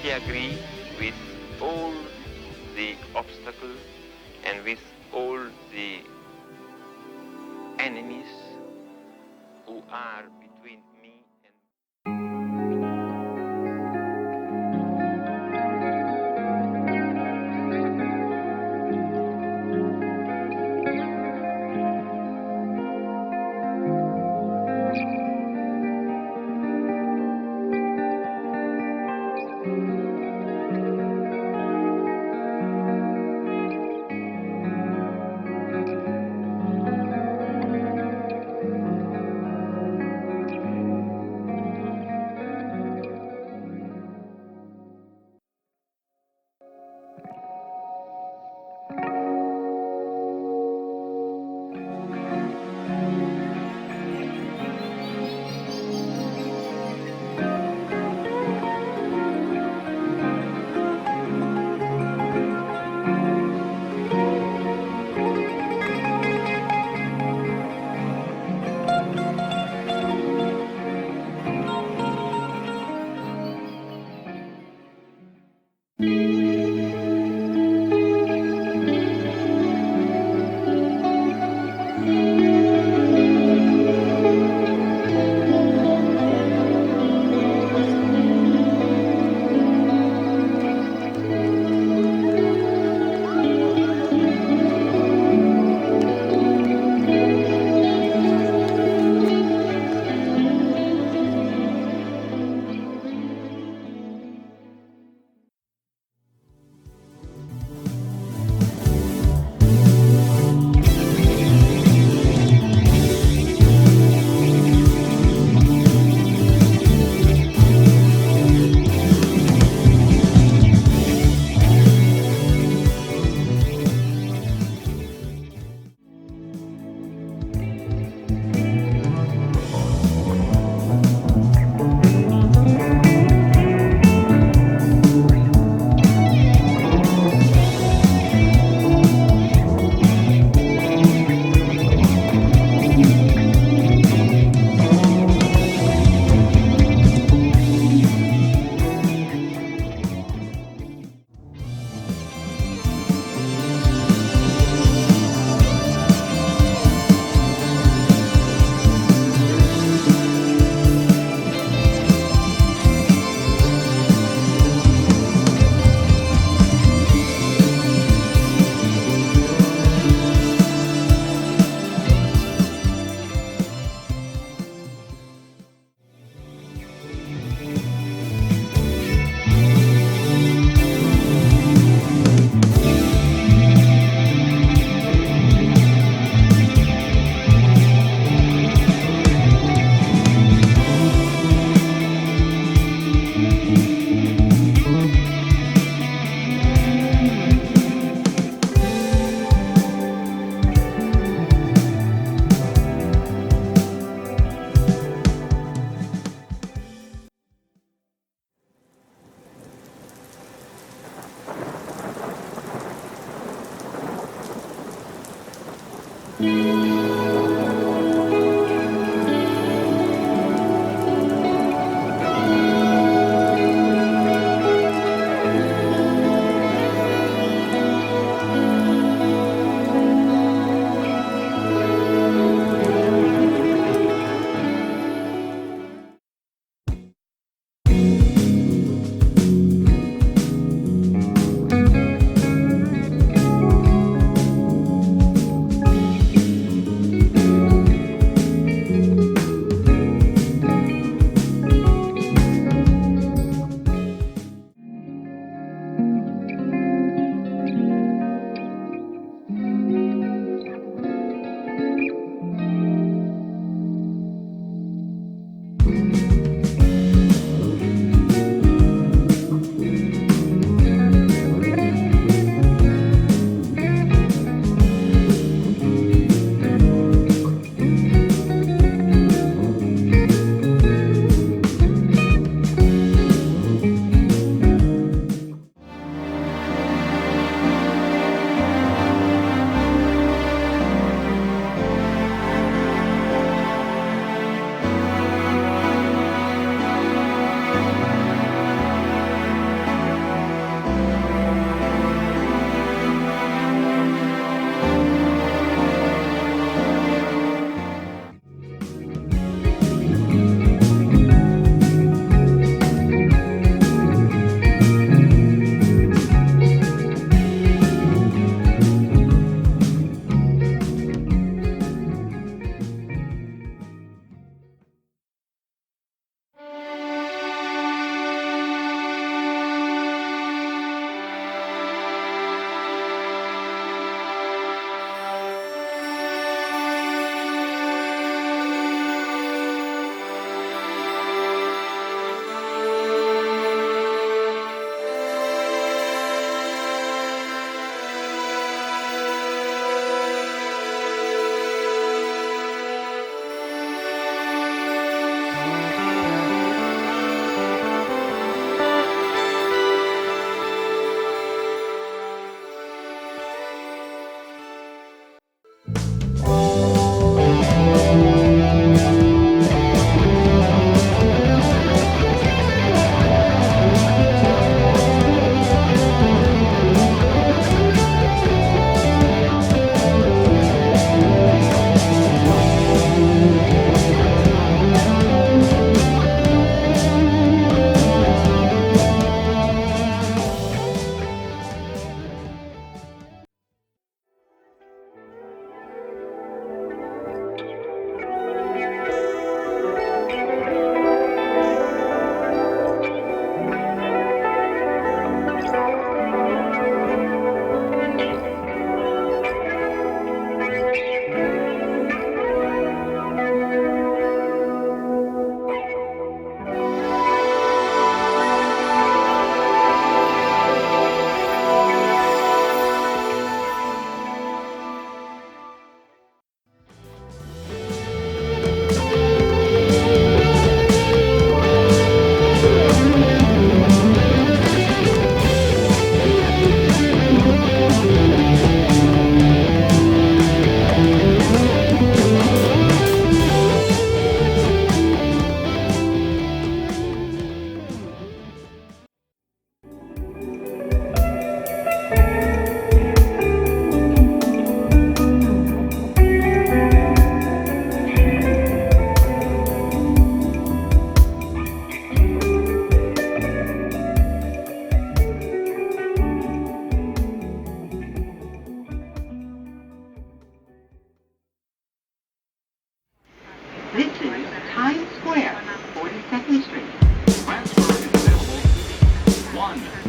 completely agree with all the obstacles and with all the enemies who are between me and... 1.